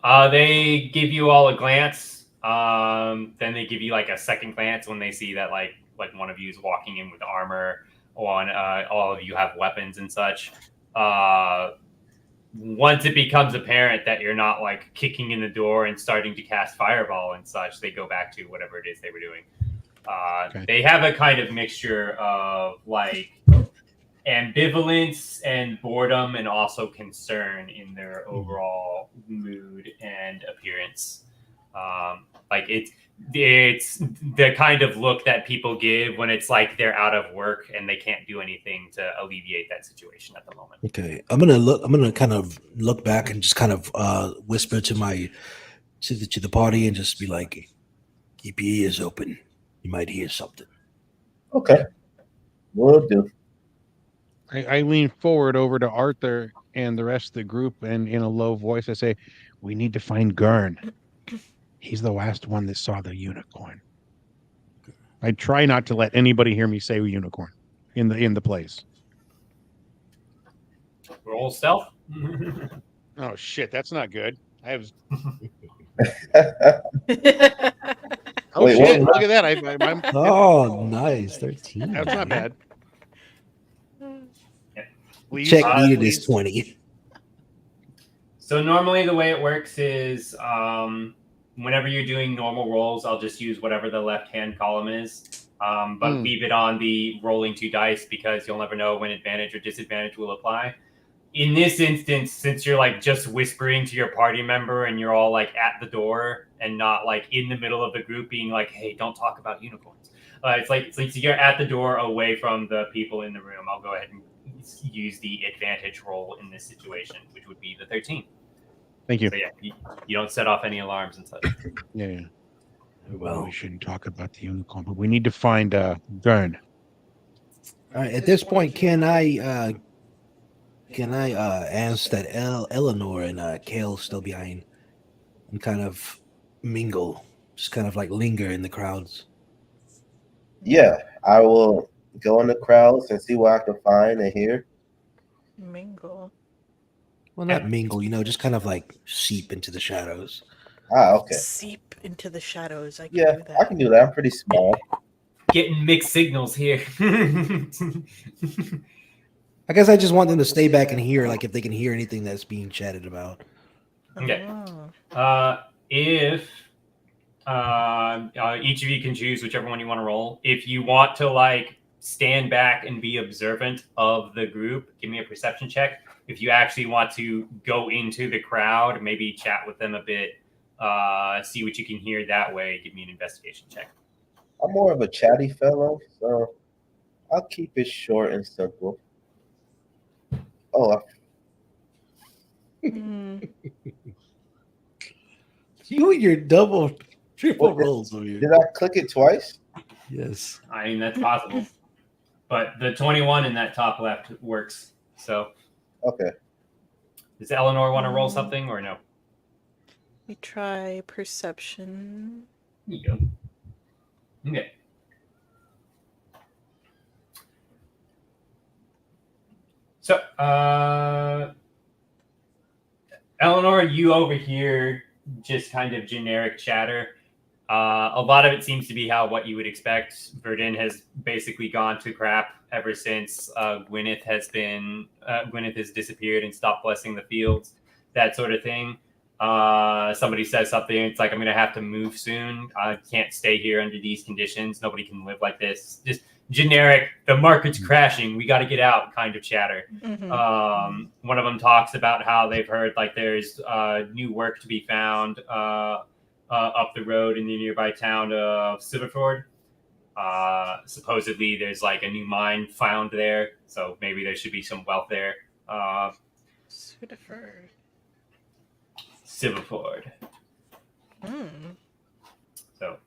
They give you all a glance. Then they give you like a second glance when they see that like one of you is walking in with armor, or all of you have weapons and such. Once it becomes apparent that you're not like kicking in the door and starting to cast fireball and such, they go back to whatever it is they were doing. Okay. They have a kind of mixture of like ambivalence and boredom and also concern in their overall mood and appearance. Like it's the kind of look that people give when it's like they're out of work and they can't do anything to alleviate that situation at the moment. Okay, I'm gonna kind of look back and just kind of whisper to the party and just be like, keep your ears open. You might hear something. Okay, will do. I lean forward over to Arthur and the rest of the group, and in a low voice, I say, "We need to find Gurn. He's the last one that saw the unicorn." I try not to let anybody hear me say unicorn in the place. Roll stealth. Oh shit, that's not good. I have. Oh Wait, shit! what? Look at that. Oh, nice, 13. That's not bad. Check needed is 20. So normally the way it works is whenever you're doing normal rolls, I'll just use whatever the left-hand column is, but leave it on the rolling 2 dice because you'll never know when advantage or disadvantage will apply. In this instance, since you're like just whispering to your party member and you're all like at the door and not like in the middle of the group being like, hey, don't talk about unicorns. It's like you're at the door away from the people in the room. I'll go ahead and use the advantage roll in this situation, which would be the 13. Thank you. So yeah, you don't set off any alarms and such. Yeah. Well, we shouldn't talk about the unicorn, but we need to find Gurn. All right. At this point, can I ask that Eleanor and Kale still behind and kind of mingle, just kind of like linger in the crowds? Yeah, I will go in the crowds and see what I can find and hear. Mingle. Well, not mingle, just kind of like seep into the shadows. Okay. Seep into the shadows. I can Yeah, do that. I can do that. I'm pretty small. Getting mixed signals here. I guess I just want them to stay back and hear, like if they can hear anything that's being chatted about. Okay. Oh. If each of you can choose whichever one you want to roll. If you want to like stand back and be observant of the group, give me a perception check. If you actually want to go into the crowd, maybe chat with them a bit, see what you can hear that way, give me an investigation check. I'm more of a chatty fellow, so I'll keep it short and simple. Oh, Mm. You and your triple What? rolls over here. did I click it twice? Yes. I mean, that's possible. But the 21 in that top left works. So Okay. does Eleanor want to roll something or no? We try perception. There you go. Okay. So, Eleanor, you overhear just kind of generic chatter. A lot of it seems to be what you would expect. Verdun has basically gone to crap ever since Gwyneth has disappeared and stopped blessing the fields, that sort of thing. Somebody says something, it's like, I'm going to have to move soon. I can't stay here under these conditions. Nobody can live like this. Just generic, the market's crashing, we got to get out kind of chatter. Mm-hmm. One of them talks about how they've heard like there's new work to be found up the road in the nearby town of Silverford. Supposedly there's like a new mine found there, so maybe there should be some wealth there. Silverford. So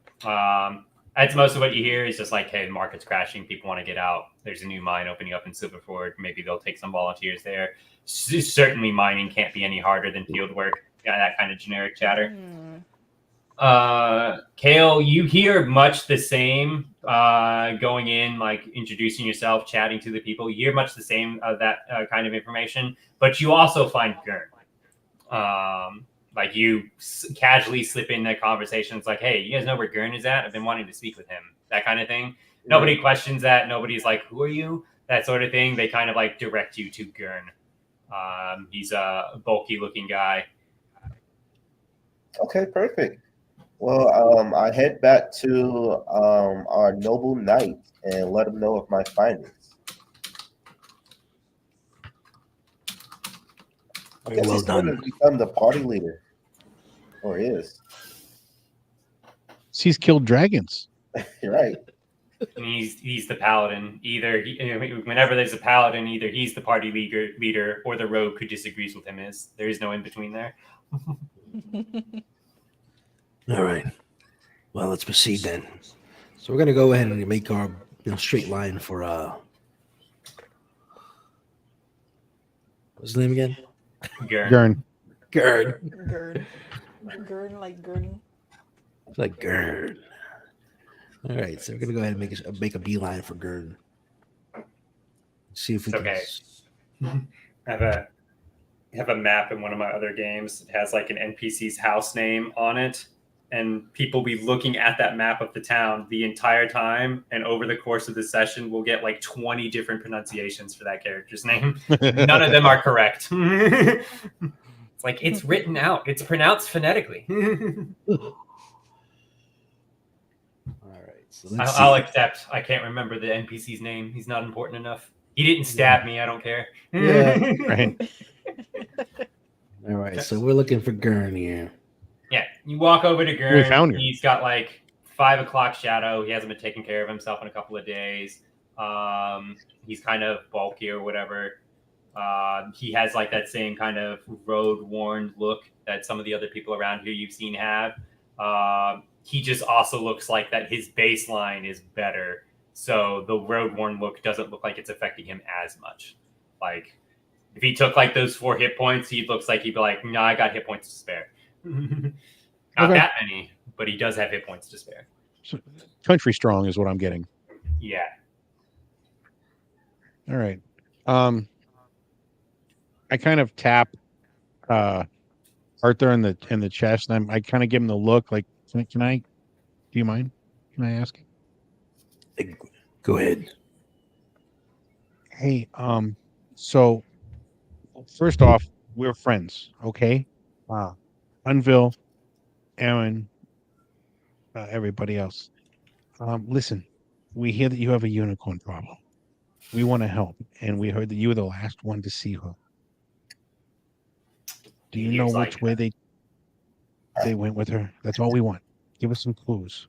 that's most of what you hear is just like, hey, the market's crashing, people want to get out, there's a new mine opening up in Silverford, maybe they'll take some volunteers there. Certainly mining can't be any harder than field work. Yeah, that kind of generic chatter. Kale, you hear much the same going in, like introducing yourself, chatting to the people. You hear much the same that kind of information, but you also find Gurn. Like you casually slip in that conversation. It's like, hey, you guys know where Gurn is at? I've been wanting to speak with him. That kind of thing. Nobody questions that. Nobody's like, who are you? That sort of thing. They kind of like direct you to Gurn. He's a bulky looking guy. Okay, perfect. Well, I head back to our noble knight and let him know of my findings. I guess Well he's going to done. become the party leader, or is. He's killed dragons. You're right. He's the paladin. Either whenever there's a paladin, either he's the party leader, or the rogue who disagrees with him is. There is no in between there. All right. Well, let's proceed then. So we're gonna go ahead and make our straight line for what's his name again? Gurn. Gurn. Gurn like Gurn. It's like Gurn. All right, so we're gonna go ahead and make a beeline for Gurn. See if we can. Okay. I have a map in one of my other games. It has like an NPC's house name on it, and people be looking at that map of the town the entire time. And over the course of the session, we'll get like 20 different pronunciations for that character's name. None of them are correct. It's like it's written out. It's pronounced phonetically. All right, so let's I'll see. accept. I can't remember the NPC's name. He's not important enough. He didn't stab me. I don't care. Yeah. Right. All right, so we're looking for Gurn here. Yeah, you walk over to Gurn. We found Gurn. He's got like 5 o'clock shadow. He hasn't been taking care of himself in a couple of days. He's kind of bulky or whatever. He has like that same kind of road-worn look that some of the other people around here you've seen have. He just also looks like that his baseline is better. So the road-worn look doesn't look like it's affecting him as much. Like, if he took like those 4 hit points, he looks like he'd be like, no, I got hit points to spare. Not that many, but he does have hit points to spare. So, country strong is what I'm getting. Yeah. All right. I kind of tap Arthur in the chest, and I kind of give him the look like, can I? Do you mind? Can I ask? Go ahead. Hey, so first off, we're friends, okay? Unville, Aaron, everybody else. Listen, we hear that you have a unicorn problem. We want to help, and we heard that you were the last one to see her. Do you He know gives, which way they went with her? That's all we want. Give us some clues.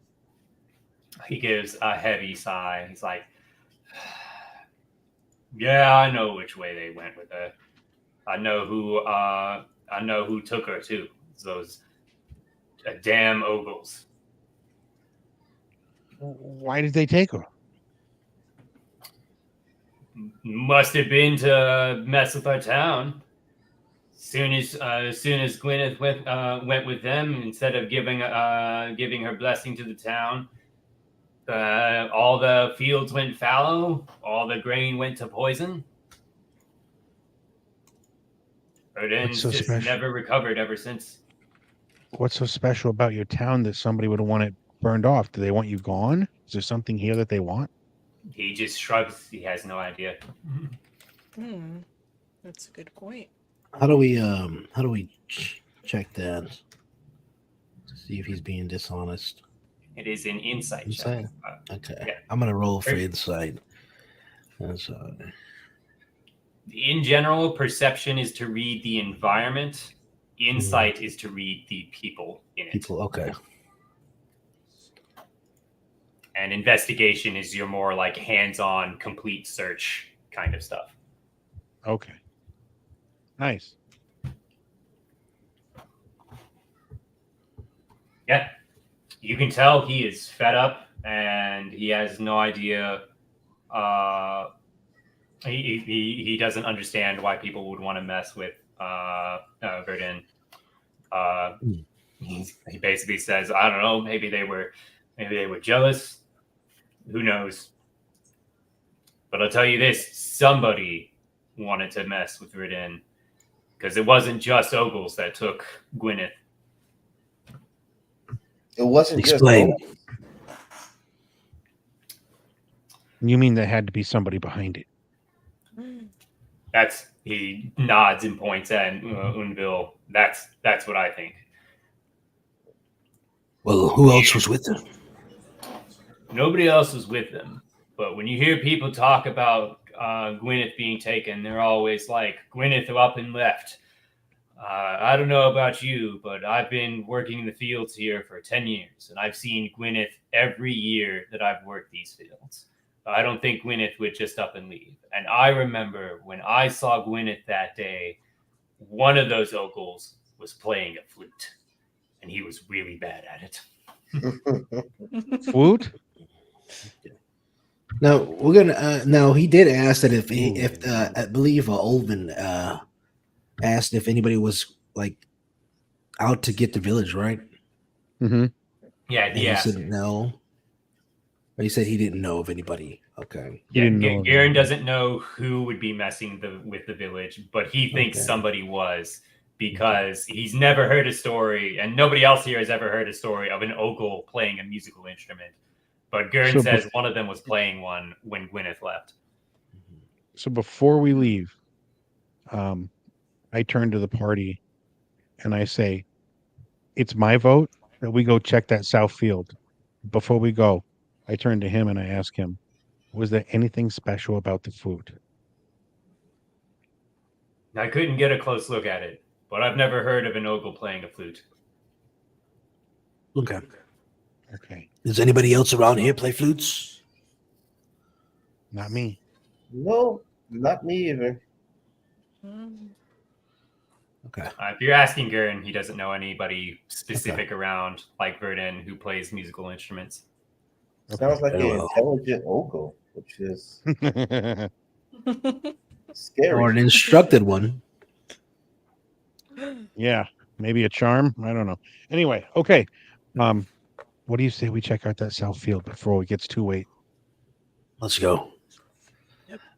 He gives a heavy sigh. He's like, "Yeah, I know which way they went with her. I know who took her too. Those damn ogles. Why did they take her? Must have been to mess with our town. Soon as Gwyneth went with them, instead of giving her blessing to the town, all the fields went fallow. All the grain went to poison. What's so Just special? never recovered ever since. What's so special about your town that somebody would want it burned off? Do they want you gone? Is there something here that they want? He just shrugs. He has no idea. That's a good point. How do we check that to see if he's being dishonest? It is an insight Insight? check. Okay. Yeah. I'm gonna roll for insight. In general, perception is to read the environment. Insight is to read the people in it. People, okay. And investigation is your more like hands-on, complete search kind of stuff. Okay. Nice. Yeah. You can tell he is fed up and he has no idea. He doesn't understand why people would want to mess with Verdun. He basically says, I don't know, maybe they were jealous. Who knows? But I'll tell you this, somebody wanted to mess with Verdun. Because it wasn't just Ogles that took Gwyneth. It wasn't Explain. just You mean there had to be somebody behind it? He nods and points at Unville. That's what I think. Well, who else was with them? Nobody else was with them. But when you hear people talk about Gwyneth being taken, they're always like, Gwyneth up and left. I don't know about you, but I've been working in the fields here for 10 years, and I've seen Gwyneth every year that I've worked these fields. I don't think Gwyneth would just up and leave. And I remember when I saw Gwyneth that day, one of those Ogles was playing a flute, and he was really bad at it. Flute? Now we're gonna. Now he did ask that if I believe Oldman asked if anybody was like out to get the village, right? Mm-hmm. Yeah, And he said no. Or he said he didn't know of anybody. Okay. He didn't know. Garen doesn't know who would be messing with the village, but he thinks somebody was, because he's never heard a story, and nobody else here has ever heard a story of an ogle playing a musical instrument. But Garen says one of them was playing one when Gwyneth left. So before we leave, I turn to the party and I say, it's my vote that we go check that south field. Before we go, I turn to him and I ask him, was there anything special about the food? I couldn't get a close look at it, but I've never heard of an ogle playing a flute. Okay. Okay. Does anybody else around here play flutes? Not me. No, not me either. Okay. If you're asking Garen, he doesn't know anybody specific around like Verdun who plays musical instruments. Sounds like an intelligent ogle, which is scary. Or an instructed one. Yeah, maybe a charm. I don't know. Anyway, okay. What do you say we check out that south field before it gets too late? Let's go.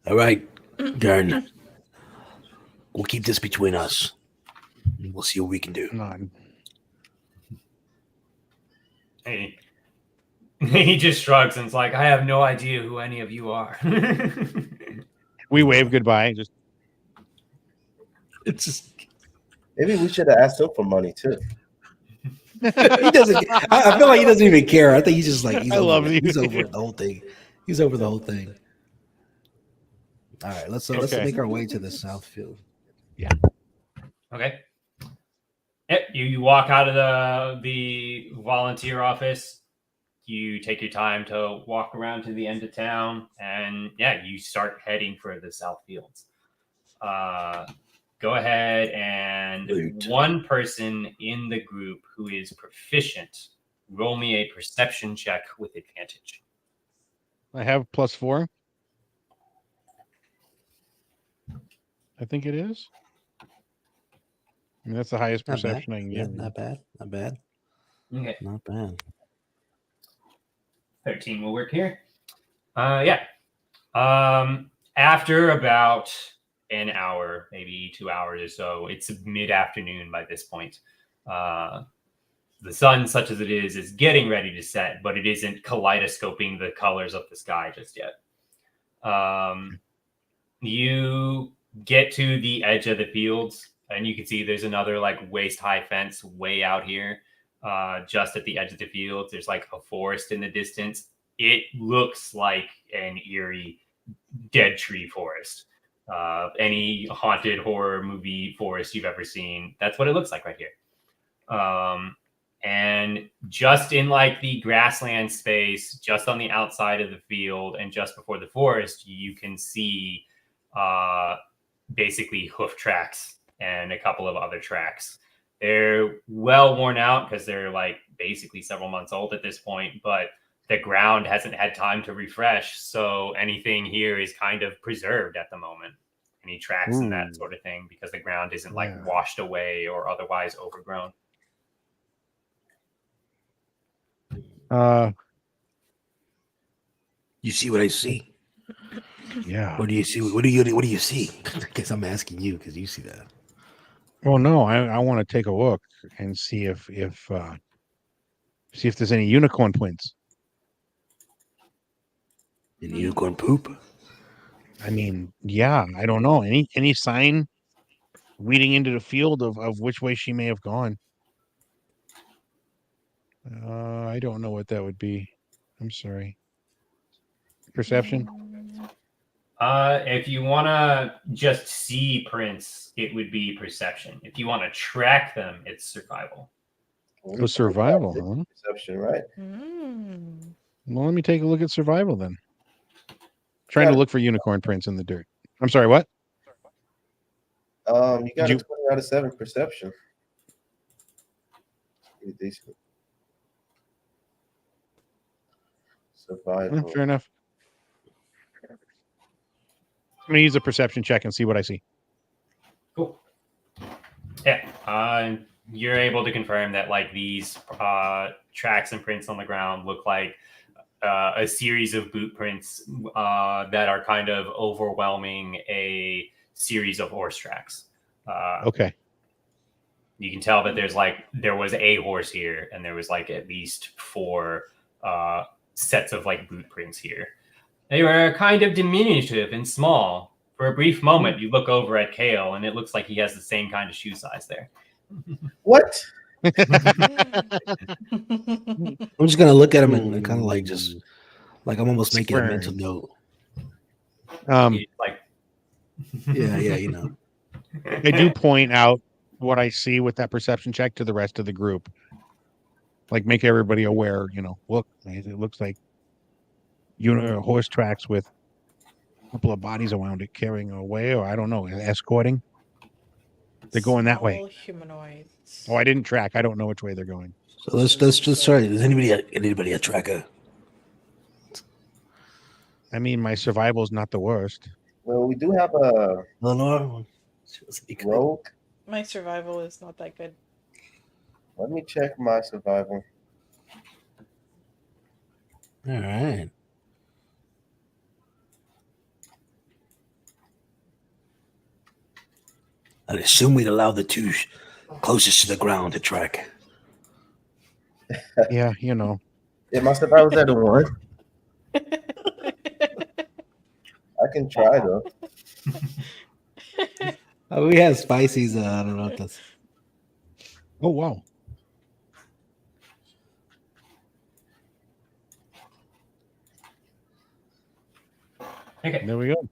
All right, Garen. we'll keep this between us. We'll see what we can do. None. Hey. He just shrugs and is like, I have no idea who any of you are. We wave goodbye. Just It's just Maybe we should have asked him for money too. he doesn't. I feel like he doesn't even care. I think he's just like he's I over love it. you. He's over the whole thing. He's over the whole thing. All right, let's Okay. make our way to the south field. Okay. Yep, you walk out of the volunteer office. You take your time to walk around to the end of town, and yeah, you start heading for the south fields. Go ahead and Loot. one person in the group who is proficient, roll me a perception check with advantage. I have +4. I think it is. I mean, that's the highest Not bad. perception I can Yeah, get. not bad. Not bad. Okay. Not bad. 13 will work here. Yeah. After about an hour, maybe 2 hours or so, it's mid-afternoon by this point. The sun, such as it is getting ready to set, but it isn't kaleidoscoping the colors of the sky just yet. You get to the edge of the fields, and you can see there's another like waist-high fence way out here. Just at the edge of the fields, there's like a forest in the distance. It looks like an eerie dead tree forest. Any haunted horror movie forest you've ever seen, that's what it looks like right here. And just in like the grassland space, just on the outside of the field and just before the forest, you can see basically hoof tracks and a couple of other tracks. They're well worn out because they're like basically several months old at this point, but the ground hasn't had time to refresh. So anything here is kind of preserved at the moment. Any tracks and that sort of thing, because the ground isn't like washed away or otherwise overgrown. You see what I see? Yeah. What do you see? What do you see? I guess I'm asking you because you see that. Well, no, I want to take a look and see if there's any unicorn prints. An unicorn poop? I mean, yeah, I don't know. Any sign leading into the field of which way she may have gone? I don't know what that would be. I'm sorry. Perception? If you want to just see prints, it would be perception. If you want to track them, it's survival. Oh, survival, huh? Perception, right? Well, let me take a look at survival then. Trying to look for unicorn prints in the dirt. I'm sorry, what? You got a 20 out of 7 perception. Pretty decent. Survival. Fair enough. I'm gonna use a perception check and see what I see. Cool. Yeah. You're able to confirm that like these tracks and prints on the ground look like a series of boot prints that are kind of overwhelming a series of horse tracks. Okay. You can tell that there was a horse here, and there was like at least 4 sets of like boot prints here. They were kind of diminutive and small. For a brief moment, you look over at Kale, and it looks like he has the same kind of shoe size there. What? I'm just gonna look at him and kind of like just like I'm almost making a mental note. Like, Yeah, you know. I do point out what I see with that perception check to the rest of the group. Like make everybody aware, look, it looks like horse tracks with a couple of bodies around it carrying away, or I don't know, escorting. They're going that way. Small humanoids. Oh, I didn't track. I don't know which way they're going. So let's just try. Does anybody a tracker? I mean, my survival is not the worst. Well, we do have a Eleanor? rogue. My survival is not that good. Let me check my survival. All right. I'd assume we'd allow the two closest to the ground to track. Yeah, you know. Yeah, my survival's at a 1. I can try though. We have spices. I don't know if that's. Oh wow. Okay. There we go.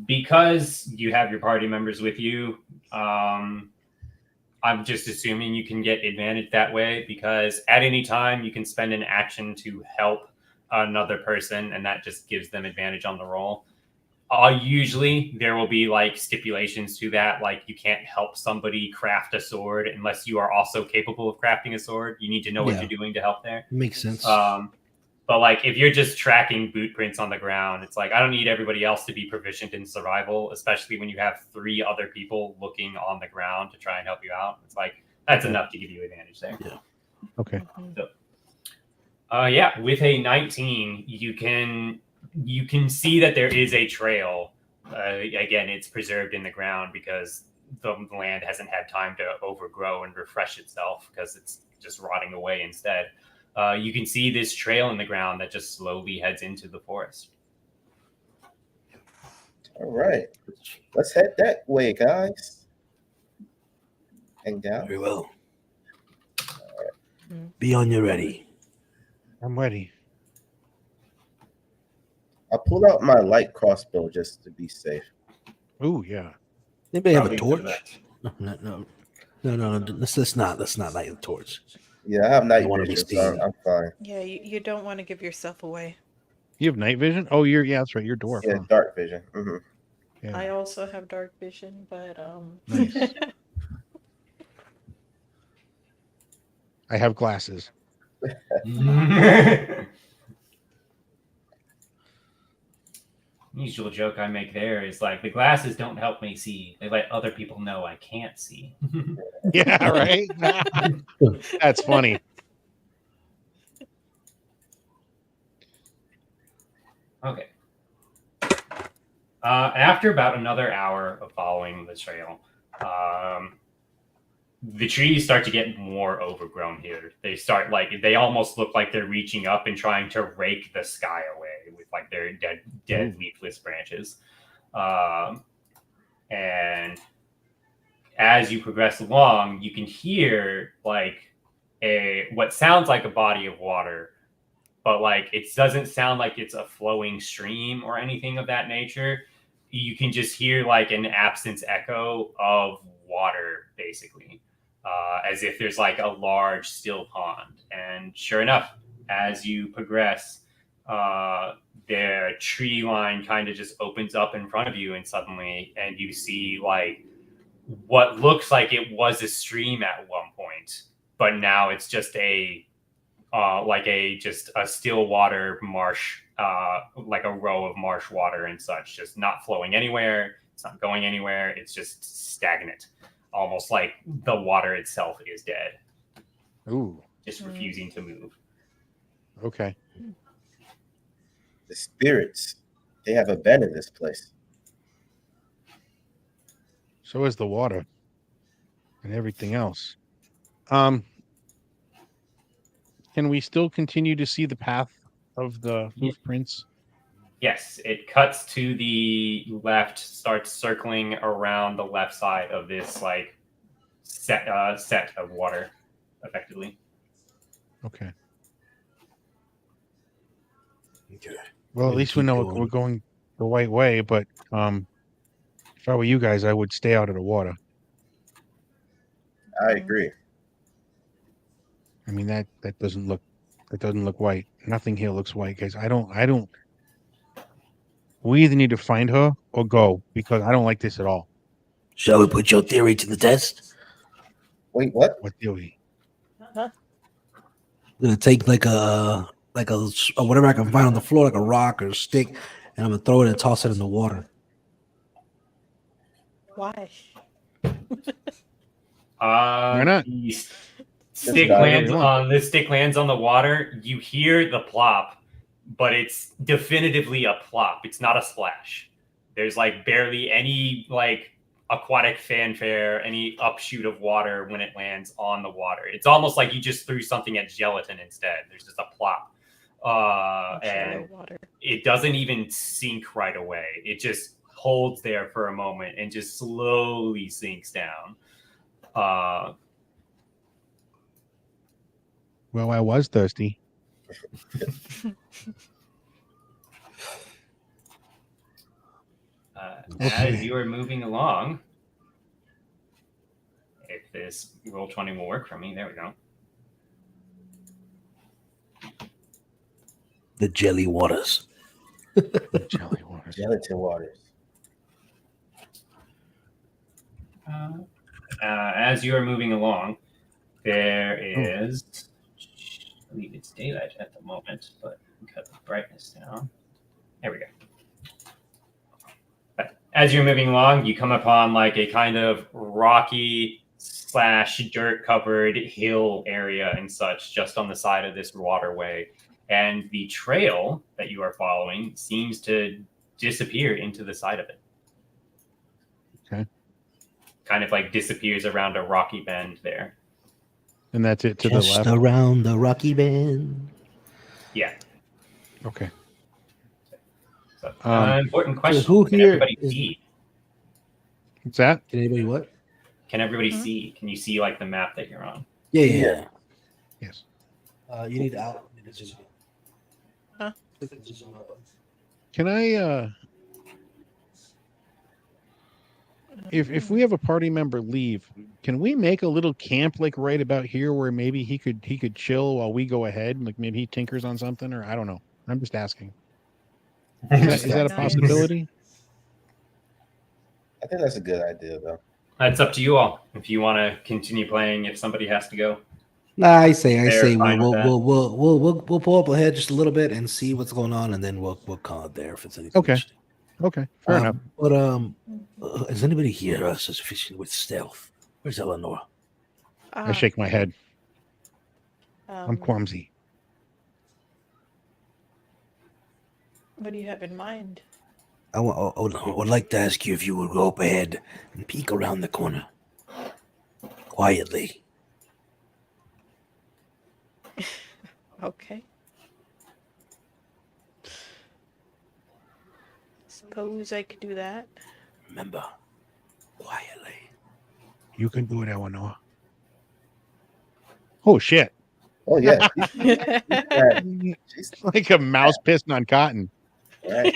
Because you have your party members with you, I'm just assuming you can get advantage that way because at any time you can spend an action to help another person, and that just gives them advantage on the roll. Usually there will be like stipulations to that, like you can't help somebody craft a sword unless you are also capable of crafting a sword. You need to know what Yeah. you're doing to help there. Makes sense. But like if you're just tracking boot prints on the ground, it's like I don't need everybody else to be proficient in survival, especially when you have 3 other people looking on the ground to try and help you out. It's like that's enough to give you advantage there. Yeah. Okay. Yeah, with a 19, you can see that there is a trail. Again, it's preserved in the ground because the land hasn't had time to overgrow and refresh itself because it's just rotting away instead. You can see this trail in the ground that just slowly heads into the forest. All right, let's head that way, guys. And down. Very well. Be on your ready. I'm ready. I pull out my light crossbow just to be safe. Oh yeah. Anybody have a Probably torch? No. Let's not light the torch. Yeah, I have night I wanna be vision, so seen. I'm fine. Yeah, you don't want to give yourself away. You have night vision? Oh, that's right. You're dwarf. Yeah, Huh? dark vision. Mm-hmm. Yeah. I also have dark vision, but Nice. I have glasses. Usual joke I make there is like the glasses don't help me see. They let other people know I can't see. Yeah, right. That's funny. Okay. After about another hour of following the trail, the trees start to get more overgrown here. They almost look like they're reaching up and trying to rake the sky away with like their dead leafless branches. And as you progress along, you can hear like what sounds like a body of water, but like it doesn't sound like it's a flowing stream or anything of that nature. You can just hear like an absence echo of water, basically, as if there's like a large still pond. And sure enough, as you progress, the tree line kind of just opens up in front of you, and you see like what looks like it was a stream at one point, but now it's just a still water marsh, like a row of marsh water and such, just not flowing anywhere. It's not going anywhere. It's just stagnant, almost like the water itself is dead. Ooh. Just refusing to move. Okay. The spirits, they have abandoned this place. So is the water and everything else. Can we still continue to see the path of the hoofprints? Yes, it cuts to the left, starts circling around the left side of this like set of water, effectively. Okay. Okay. Well, at least we know we're going the right way, but if I were you guys, I would stay out of the water. I agree. I mean that doesn't look white. Nothing here looks white, guys. I don't we either need to find her or go, because I don't like this at all. Shall we put your theory to the test? Wait, what? What theory? I'm gonna take like a whatever I can find on the floor, like a rock or a stick, and I'm gonna throw it and toss it in the water. why? Why not? The stick lands on the water. You hear the plop, but it's definitively a plop. It's not a splash. There's like barely any like aquatic fanfare, any upshoot of water when it lands on the water. It's almost like you just threw something at gelatin instead. There's just a plop. Shallow And water. it doesn't even sink right away. It just holds there for a moment and just slowly sinks down. Well, I was thirsty. As you are moving along, if this roll 20 will work for me, there we go. The jelly waters. Jelly waters. Gelatin waters. As you are moving along, there is, I believe it's daylight at the moment, but we cut the brightness down. There we go. As you're moving along, you come upon like a kind of rocky / dirt covered hill area and such just on the side of this waterway. And the trail that you are following seems to disappear into the side of it. Okay. Kind of like disappears around a rocky bend there. And that's it to Just the left. around the rocky bend. Yeah. Okay. So, important question. who Can here everybody is- see? What's that? Can anybody what? Can everybody see? Can you see like the map that you're on? Yeah. Yes. You need out. You need to zoom in. Huh? Click the zoom out button. Can I if we have a party member leave, can we make a little camp like right about here where maybe he could chill while we go ahead? Like maybe he tinkers on something, or I don't know. I'm just asking. Is that a Nice. possibility? I think that's a good idea, though. That's up to you all. If you want to continue playing, if somebody has to go. Nah, I say They're fine with that. we'll pull up ahead just a little bit and see what's going on, and then we'll call it there if it's anything. Okay. interesting. Okay, fair enough. But is anybody here sufficient with stealth? Where's Eleanor? I shake my head. I'm Um, clumsy. What do you have in mind? I would like to ask you if you would go up ahead and peek around the corner quietly. Okay. Suppose I could do that. Remember, quietly. You can do it, Eleanor. Oh shit! Oh yeah, she's Like a mouse pissing on cotton. right.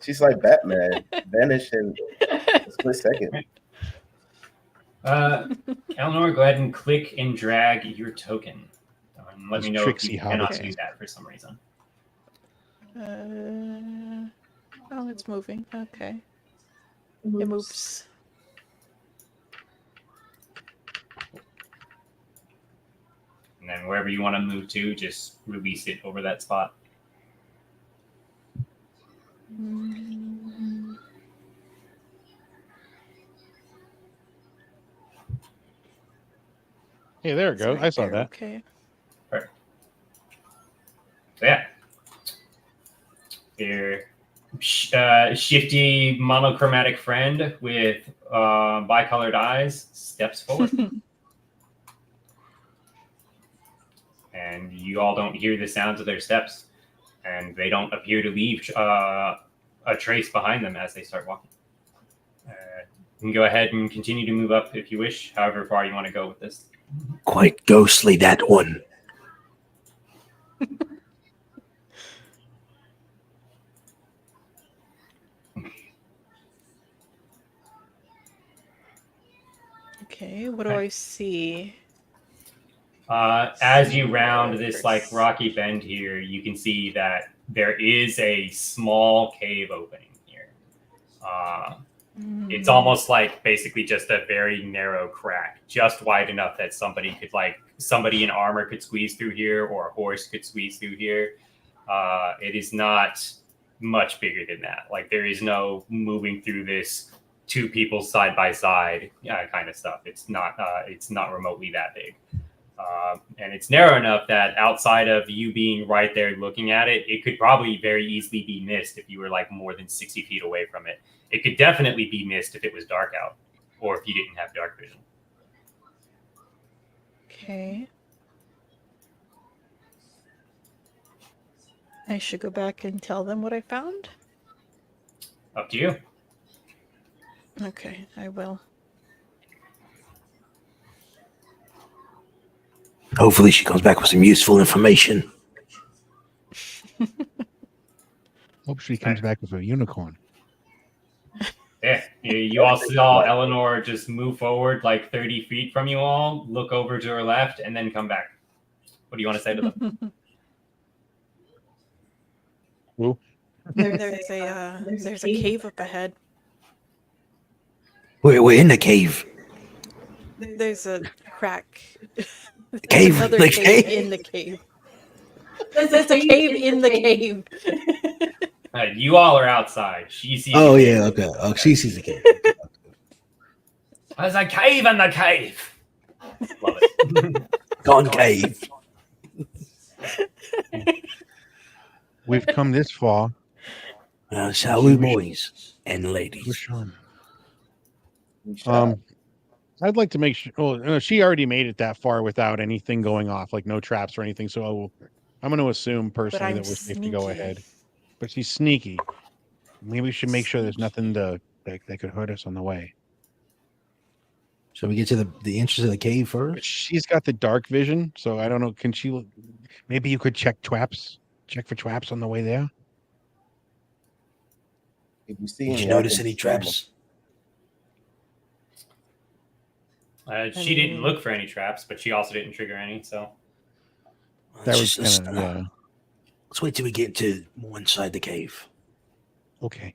She's like Batman, vanish in a split second. Eleanor, go ahead and click and drag your token. And let Those me know if tricksy you cannot hobbits. do that for some reason. Oh, it's moving. Okay. It moves. And then wherever you want to move to, just release it over that spot. Mm, Hey, there it it's goes. right I saw there. that. Okay. So yeah. Your shifty monochromatic friend with bicolored eyes steps forward. And you all don't hear the sounds of their steps. And they don't appear to leave a trace behind them as they start walking. You can go ahead and continue to move up if you wish, however far you want to go with this. Quite ghostly, that one. Okay. What do I see? As you round this like rocky bend here, you can see that there is a small cave opening here. It's almost like basically just a very narrow crack, just wide enough that somebody in armor could squeeze through here, or a horse could squeeze through here. It is not much bigger than that. Like there is no moving through this two people side by side kind of stuff. It's not remotely that big. And it's narrow enough that outside of you being right there looking at it, it could probably very easily be missed if you were like more than 60 feet away from it. It could definitely be missed if it was dark out or if you didn't have dark vision. Okay. I should go back and tell them what I found. Up to you. Okay, I will. Hopefully she comes back with some useful information. Hope she comes back with a unicorn. Yeah, you all saw Eleanor just move forward like 30 feet from you all, look over to her left, and then come back. What do you want to say to them? Who? There's a cave up ahead. We're in the cave. There's a crack. Cave? Another The cave cave? in the cave. There's a cave in the cave. You all are outside. She sees. Oh, the yeah, cave. okay. Oh, she sees the cave. There's a cave in the cave. Love it. Gone cave. We've come this far. Shall we, boys and ladies? I'd like to make sure. Oh, no, she already made it that far without anything going off, like no traps or anything. So I'm going to assume personally I'm that we're safe to go sneaky. ahead. But she's sneaky. Maybe we should make sure there's nothing that could hurt us on the way. Shall we get to the entrance of the cave But first? she's got the dark vision, so I don't know. Can she? Maybe you could check traps. Check for traps on the way there. If you see Did you any notice items, any traps? She didn't look for any traps, but she also didn't trigger any. So That Let's was just- kind of yeah. Let's wait till we get to more inside the cave. Okay.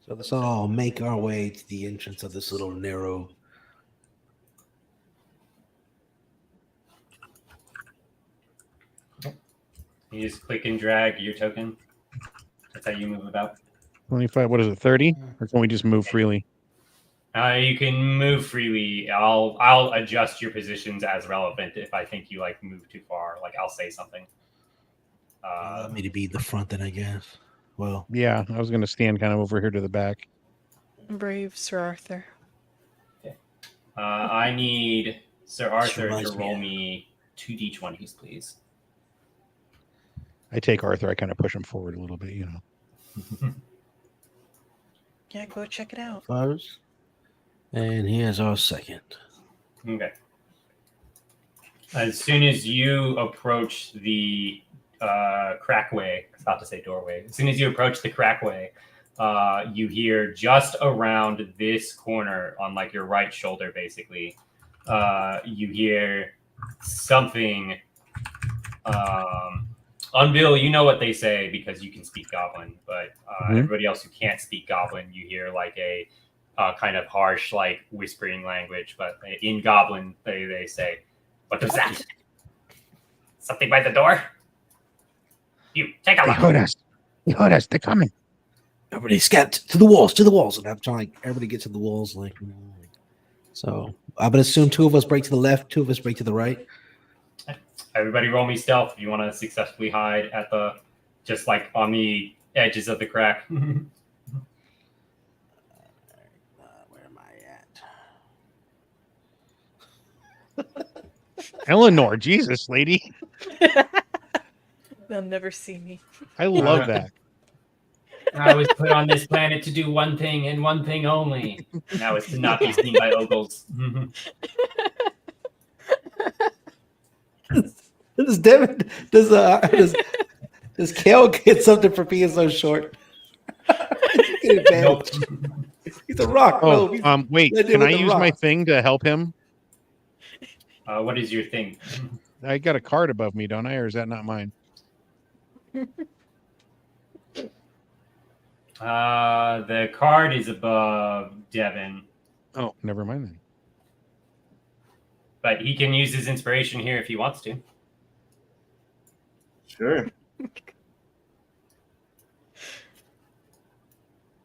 So let's all make our way to the entrance of this little narrow. you just click and drag your token. That's how you move about. 25. What is it? 30? Or can we just move freely? You can move freely. I'll adjust your positions as relevant if I think you like move too far. Like I'll say something. Allow me to be the front then, I guess. Well, Yeah, I was going to stand kind of over here to the back. Brave Sir Arthur. I need Sir Arthur reminds to me roll of- me 2d20s, please. I take Arthur. I kind of push him forward a little bit, you know. Yeah, go check it out. first. And here's our second. Okay. As soon as you approach the crackway, I was about to say doorway. As soon as you approach the crackway, you hear just around this corner on like your right shoulder, basically, you hear something. Unbill, you know what they say because you can speak Goblin, but everybody else who can't speak Goblin, you hear like a kind of harsh, like whispering language. But in Goblin, they say, "What was that? Something by the door? You take a They look." heard us. They heard us. They're coming. Everybody scat to the walls, to the walls. And I'm trying like everybody get to the walls, like so. I would assume two of us break to the left, two of us break to the right. Everybody roll me stealth if you want to successfully hide at the, just like on the edges of the crack. Where am I at? Eleanor, Jesus, lady. They'll never see me. I love that. I was put on this planet to do one thing and one thing only. And that was to not be seen by ogles. Does Devin does Kale get something for being so short? Get Nope. advantage. He's a rock. Oh, no, he's- wait. Let's do Can it I with the use my rock. thing to help him? What is your thing? I got a card above me, don't I? Or is that not mine? The card is above Devin, Oh, never mind then. but he can use his inspiration here if he wants to. Sure.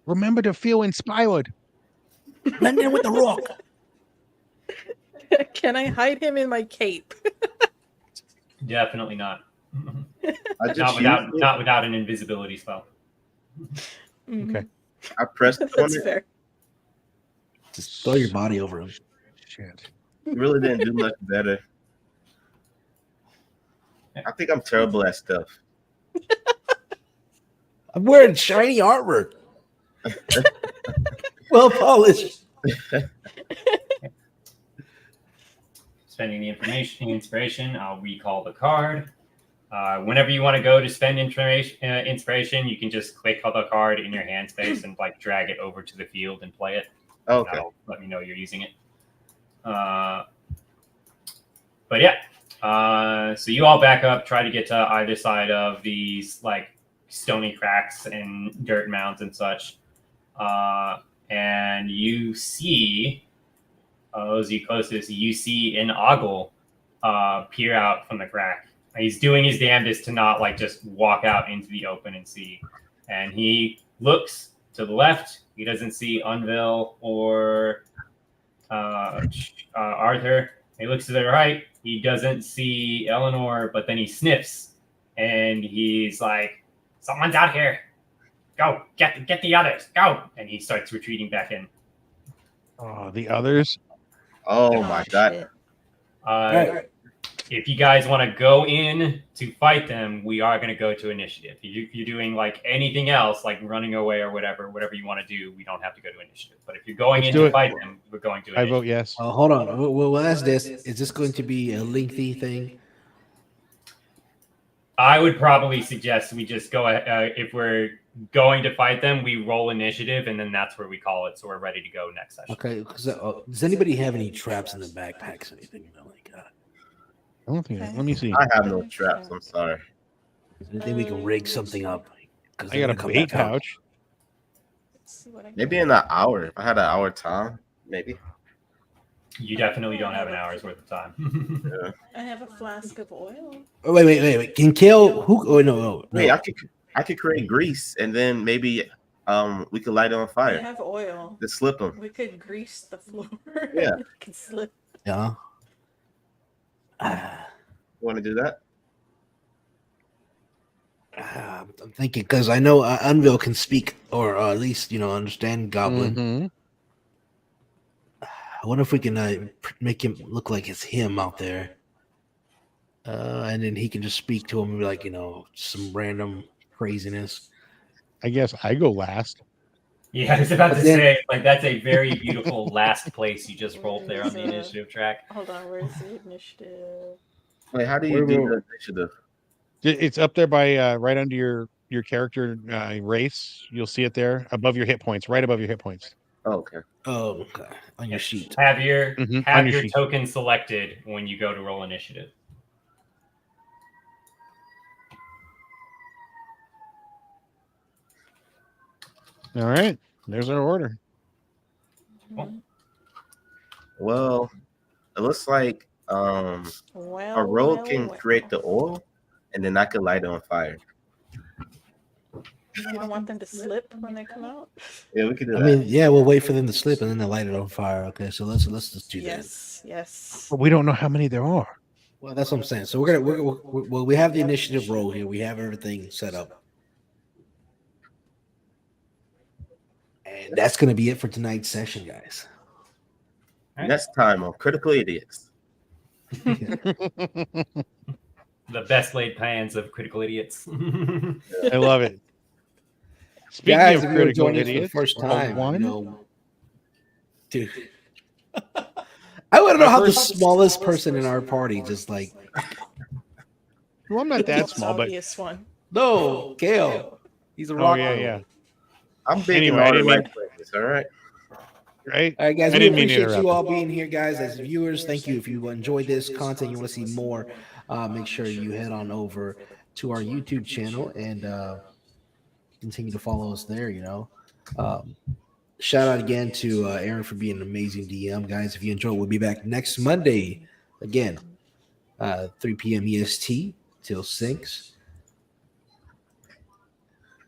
Remember to feel inspired. Blend in with the rock. Can I hide him in my cape? Definitely not. I just used it. Not without an invisibility spell. Okay. I pressed on That's it. fair. Just throw your body over him. Shit. It really didn't do much better. I think I'm terrible at stuff. I'm wearing shiny armor. Well polished. Spending the inspiration, I'll recall the card. Whenever you want to go to spend inspiration, you can just click on the card in your hand space and like drag it over to the field and play it. Okay. That'll let me know you're using it. But yeah, so you all back up, try to get to either side of these like stony cracks and dirt mounds and such. And you see, as you closest, you see an ogle peer out from the crack. He's doing his damnedest to not like just walk out into the open and see. And he looks to the left. He doesn't see Unville or Arthur. He looks to the right. He doesn't see Eleanor, but then he sniffs and he's like, "Someone's out here. Go get the others. Go!" And he starts retreating back in. Oh, the others. Oh my god. Shit. Right. If you guys want to go in to fight them, we are going to go to initiative. If you're doing like anything else, like running away or whatever you want to do, we don't have to go to initiative. But if you're going Let's in do to it. fight them, we're going to I initiative. vote yes. Hold on. We'll ask this. Is this going to be a lengthy thing? I would probably suggest we just go, if we're going to fight them, we roll initiative, and then that's where we call it. So we're ready to go next session. Okay. Does anybody have any traps in the backpacks? Anything? You know, like, I don't think. Let me see. I have no traps. I'm sorry. anything we can rig something up? 'Cause I they're got a gonna come bait back out. pouch. Let's see what I can Maybe do. in an hour. If I had an hour time, maybe. You definitely don't have an hour's worth of time. Yeah. I have a flask of oil. Oh, wait. Can Kale who? Oh no. Wait, I could create grease and then maybe we could light it on I fire. have oil. Just slip them. We could grease the floor. Yeah. We could slip. Yeah. Want to do that? I'm thinking because I know Unville can speak or at least understand Goblin. Mhm. I wonder if we can make him look like it's him out there, and then he can just speak to him and be like some random craziness. I guess I go last. Yeah, I was about But to then- say, like, that's a very beautiful last place you just rolled there on the Where's, initiative track. Hold on, where's the initiative? Wait, how do Where you do will- the initiative? It's up there by right under your character race. You'll see it there above your hit points, right above your hit points. Oh, okay. Oh, okay. On your sheet. Have your Mhm, have on your your sheet. token selected when you go to roll initiative. All right, there's our order. Mhm. Well, it looks like Well, a rogue well, can well. create the oil, and then I could light it on fire. You don't want them to slip when they come out? Yeah, we could do I that. mean, yeah, we'll wait for them to slip and then they'll light it on fire. Okay, so let's just do that. Yes, yes. But we don't know how many there are. Well, that's what I'm saying. So we have the initiative roll here. We have everything set up, and that's going to be it for tonight's session, guys. Next time on Critical Idiots. The best laid plans of critical idiots. I love it. Speaking Guys, of if you're critical joining us for the idiots, first time, one. dude. I want to know My how the first- smallest person in our party just like Well, I'm not that small, but obvious one. no, Kale. He's a oh rock. yeah. I'm big Anyway, in I all the didn't right places, all right? Right? All right, guys, I we didn't mean to appreciate you interrupt. all being here, guys, as viewers. Thank you. If you enjoyed this content, you want to see more, make sure you head on over to our YouTube channel and continue to follow us there. Shout out again to Aaron for being an amazing DM, guys. If you enjoyed, we'll be back next Monday again, 3 p.m. EST till 6.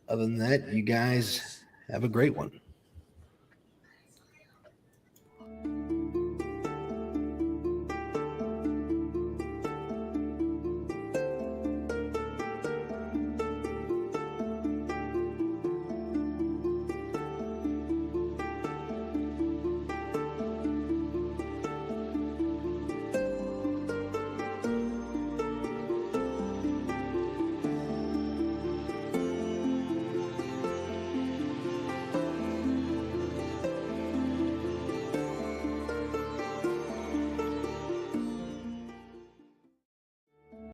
Other than that, you guys have a great one.